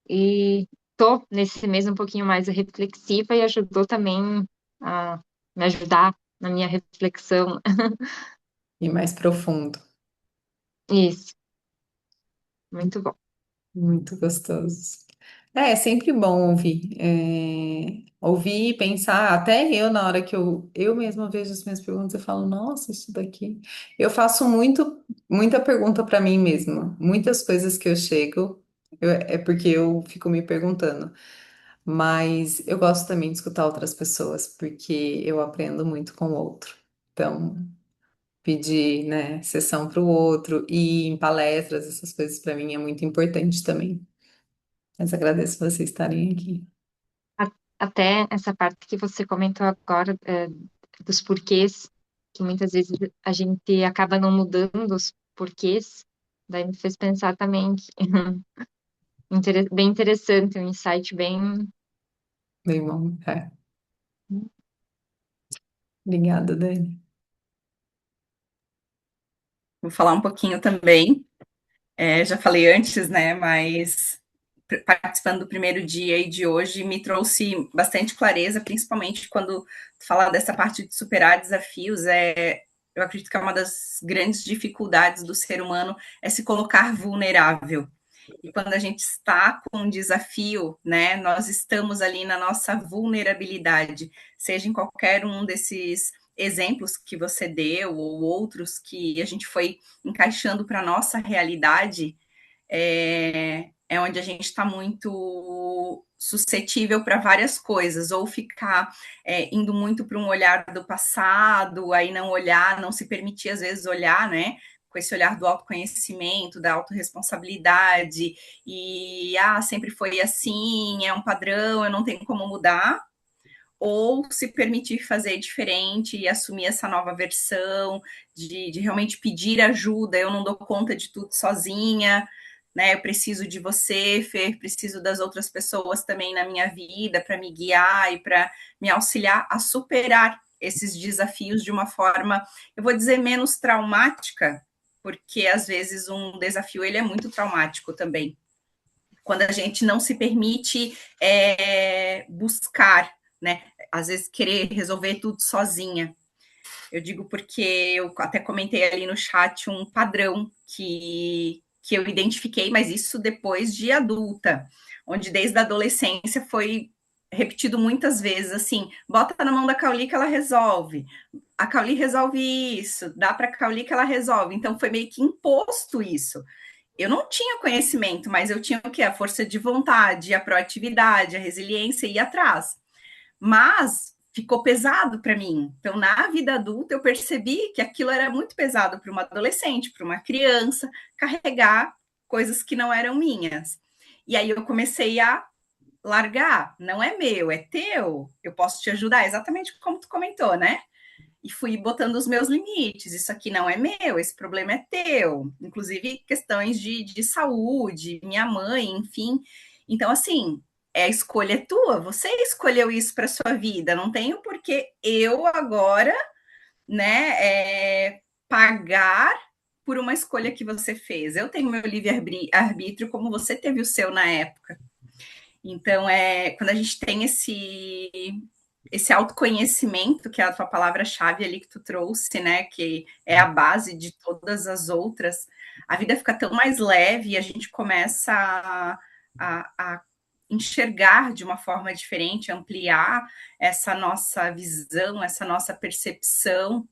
Speaker 3: e tô nesse mês um pouquinho mais reflexiva e ajudou também a me ajudar na minha reflexão.
Speaker 1: E mais profundo.
Speaker 3: Isso, muito bom.
Speaker 1: Muito gostoso. É sempre bom ouvir. Ouvir e pensar. Até eu, na hora que eu mesma vejo as minhas perguntas, eu falo, nossa, isso daqui. Eu faço muita pergunta para mim mesma. Muitas coisas que eu chego, é porque eu fico me perguntando. Mas eu gosto também de escutar outras pessoas, porque eu aprendo muito com o outro. Então, pedir, né, sessão para o outro e em palestras, essas coisas para mim é muito importante também. Mas agradeço vocês estarem aqui.
Speaker 3: A- Até essa parte que você comentou agora, dos porquês, que muitas vezes a gente acaba não mudando os porquês, daí me fez pensar também que bem interessante, um insight bem.
Speaker 1: Bem bom. Obrigada, Dani.
Speaker 5: Vou falar um pouquinho também. Já falei antes, né? Mas participando do primeiro dia e de hoje me trouxe bastante clareza, principalmente quando falar dessa parte de superar desafios. Eu acredito que é uma das grandes dificuldades do ser humano é se colocar vulnerável. E quando a gente está com um desafio, né, nós estamos ali na nossa vulnerabilidade, seja em qualquer um desses exemplos que você deu ou outros que a gente foi encaixando para a nossa realidade, é onde a gente está muito suscetível para várias coisas, ou ficar indo muito para um olhar do passado, aí não olhar, não se permitir às vezes olhar, né? Com esse olhar do autoconhecimento, da autorresponsabilidade, e sempre foi assim, é um padrão, eu não tenho como mudar, ou se permitir fazer diferente e assumir essa nova versão, de realmente pedir ajuda, eu não dou conta de tudo sozinha, né? Eu preciso de você, Fer, preciso das outras pessoas também na minha vida para me guiar e para me auxiliar a superar esses desafios de uma forma, eu vou dizer, menos traumática, porque às vezes um desafio ele é muito traumático também. Quando a gente não se permite buscar, né? Às vezes querer resolver tudo sozinha. Eu digo porque eu até comentei ali no chat um padrão que eu identifiquei, mas isso depois de adulta, onde desde a adolescência foi repetido muitas vezes assim: bota na mão da Cauli que ela resolve. A Cauli resolve isso, dá para a Cauli que ela resolve. Então foi meio que imposto isso. Eu não tinha conhecimento, mas eu tinha o quê? A força de vontade, a proatividade, a resiliência e ir atrás. Mas ficou pesado para mim. Então, na vida adulta, eu percebi que aquilo era muito pesado para uma adolescente, para uma criança, carregar coisas que não eram minhas. E aí eu comecei a largar. Não é meu, é teu. Eu posso te ajudar, exatamente como tu comentou, né? E fui botando os meus limites. Isso aqui não é meu, esse problema é teu. Inclusive questões de saúde, minha mãe, enfim. Então, assim, a escolha é tua. Você escolheu isso para sua vida. Não tenho por que eu agora, né, pagar por uma escolha que você fez. Eu tenho meu livre-arbítrio como você teve o seu na época. Então, quando a gente tem esse autoconhecimento, que é a tua palavra-chave ali que tu trouxe, né? Que é a base de todas as outras, a vida fica tão mais leve e a gente começa a enxergar de uma forma diferente, ampliar essa nossa visão, essa nossa percepção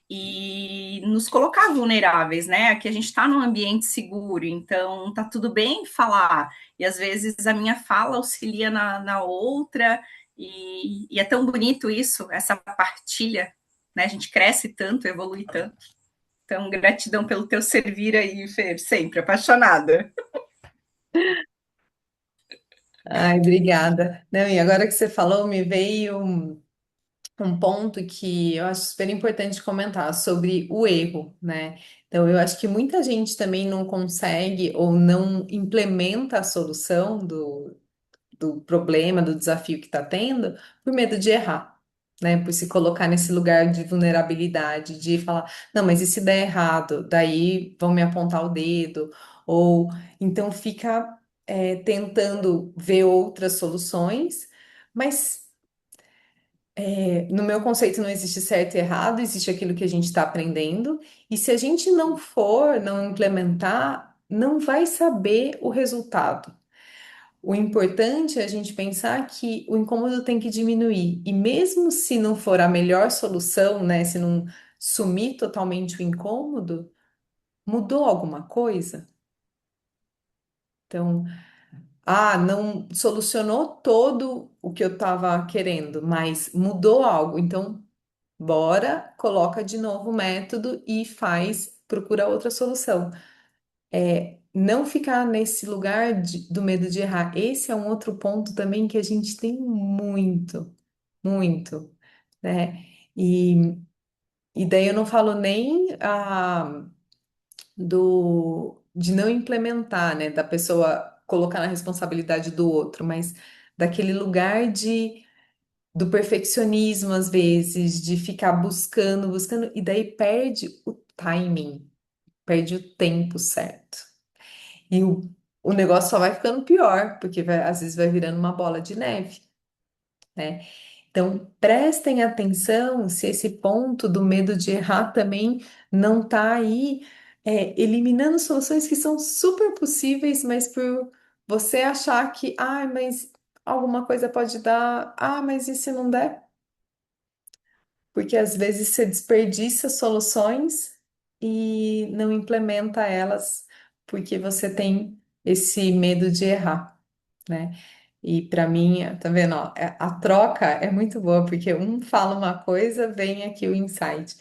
Speaker 5: e nos colocar vulneráveis, né? Aqui a gente está num ambiente seguro, então tá tudo bem falar. E às vezes a minha fala auxilia na outra, e é tão bonito isso, essa partilha, né? A gente cresce tanto, evolui tanto. Então, gratidão pelo teu servir aí, Fer, sempre apaixonada.
Speaker 1: Ai, obrigada. Não, e agora que você falou, me veio um ponto que eu acho super importante comentar sobre o erro, né? Então, eu acho que muita gente também não consegue ou não implementa a solução do problema, do desafio que está tendo, por medo de errar, né? Por se colocar nesse lugar de vulnerabilidade, de falar, não, mas e se der errado? Daí vão me apontar o dedo, ou então fica tentando ver outras soluções, mas no meu conceito não existe certo e errado, existe aquilo que a gente está aprendendo, e se a gente não for, não implementar, não vai saber o resultado. O importante é a gente pensar que o incômodo tem que diminuir, e mesmo se não for a melhor solução, né, se não sumir totalmente o incômodo, mudou alguma coisa? Então, não solucionou todo o que eu estava querendo, mas mudou algo. Então, bora, coloca de novo o método e procura outra solução. Não ficar nesse lugar do medo de errar. Esse é um outro ponto também que a gente tem muito, muito, né? E, e daí eu não falo nem de não implementar, né? Da pessoa colocar na responsabilidade do outro, mas daquele lugar do perfeccionismo, às vezes, de ficar buscando, buscando, e daí perde o timing, perde o tempo certo. E o negócio só vai ficando pior, porque às vezes vai virando uma bola de neve, né? Então, prestem atenção se esse ponto do medo de errar também não está aí, eliminando soluções que são super possíveis, mas por você achar que, mas alguma coisa pode dar, mas e se não der? Porque às vezes você desperdiça soluções e não implementa elas porque você tem esse medo de errar, né? E para mim, tá vendo, ó, a troca é muito boa, porque um fala uma coisa, vem aqui o insight.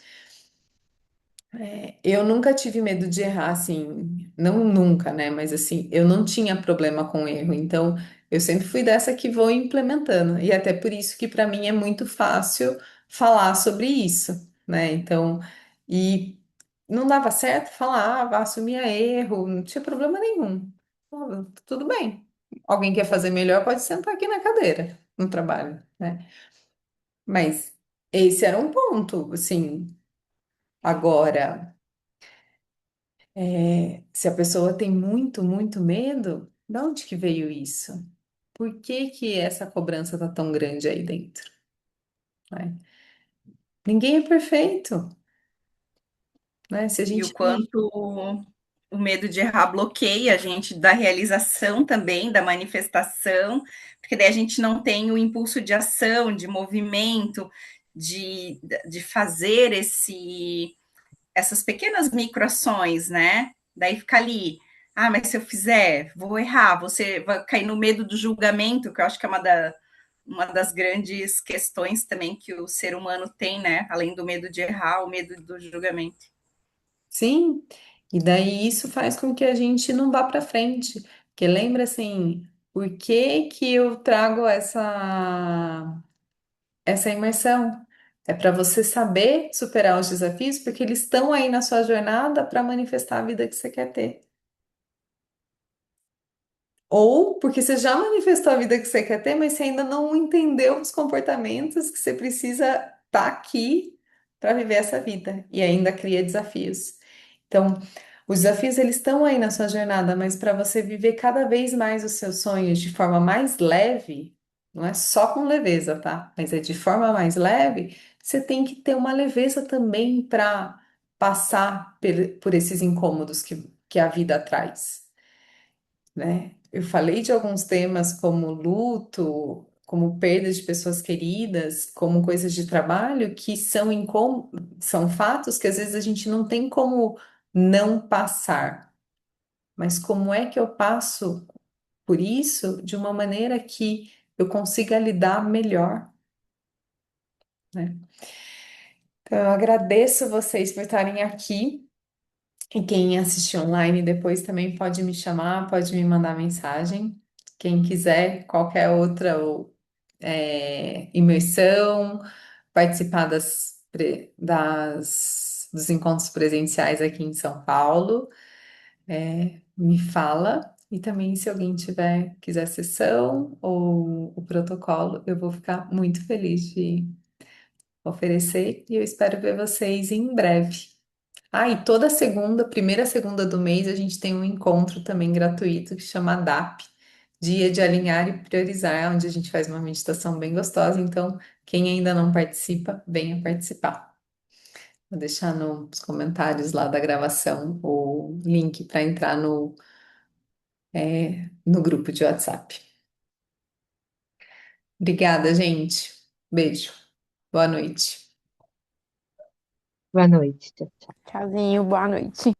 Speaker 1: Eu nunca tive medo de errar, assim, não nunca, né? Mas assim, eu não tinha problema com erro, então eu sempre fui dessa que vou implementando, e até por isso que para mim é muito fácil falar sobre isso, né? Então, e não dava certo, falava, assumia erro, não tinha problema nenhum. Falava, tudo bem. Alguém quer fazer melhor, pode sentar aqui na cadeira, no trabalho, né? Mas esse era um ponto, assim, agora. Se a pessoa tem muito, muito medo, de onde que veio isso? Por que que essa cobrança tá tão grande aí dentro, né? Ninguém é perfeito, né? Se a
Speaker 5: E o
Speaker 1: gente não...
Speaker 5: quanto o medo de errar bloqueia a gente da realização também, da manifestação, porque daí a gente não tem o impulso de ação, de movimento, de fazer essas pequenas microações, né? Daí fica ali, mas se eu fizer, vou errar, você vai cair no medo do julgamento, que eu acho que é uma das grandes questões também que o ser humano tem, né? Além do medo de errar, o medo do julgamento.
Speaker 1: Sim, e daí isso faz com que a gente não vá para frente. Porque lembra assim, por que que eu trago essa imersão? É para você saber superar os desafios, porque eles estão aí na sua jornada para manifestar a vida que você quer ter. Ou porque você já manifestou a vida que você quer ter, mas você ainda não entendeu os comportamentos que você precisa estar aqui para viver essa vida e ainda cria desafios. Então, os desafios eles estão aí na sua jornada, mas para você viver cada vez mais os seus sonhos de forma mais leve, não é só com leveza, tá? Mas é de forma mais leve, você tem que ter uma leveza também para passar por esses incômodos que a vida traz, né? Eu falei de alguns temas como luto, como perda de pessoas queridas, como coisas de trabalho, que são fatos que às vezes a gente não tem como não passar. Mas como é que eu passo por isso de uma maneira que eu consiga lidar melhor, né? Então, eu agradeço vocês por estarem aqui. E quem assistir online depois também pode me chamar, pode me mandar mensagem. Quem quiser qualquer outra imersão, participar dos encontros presenciais aqui em São Paulo, me fala. E também, se alguém quiser sessão ou o protocolo, eu vou ficar muito feliz de oferecer e eu espero ver vocês em breve. Ah, e toda segunda, primeira segunda do mês, a gente tem um encontro também gratuito que chama DAP, Dia de Alinhar e Priorizar, onde a gente faz uma meditação bem gostosa. Então, quem ainda não participa, venha participar. Vou deixar nos comentários lá da gravação o link para entrar no grupo de WhatsApp. Obrigada, gente. Beijo. Boa noite.
Speaker 3: Boa noite. Tchau, tchau.
Speaker 4: Tchauzinho, boa noite.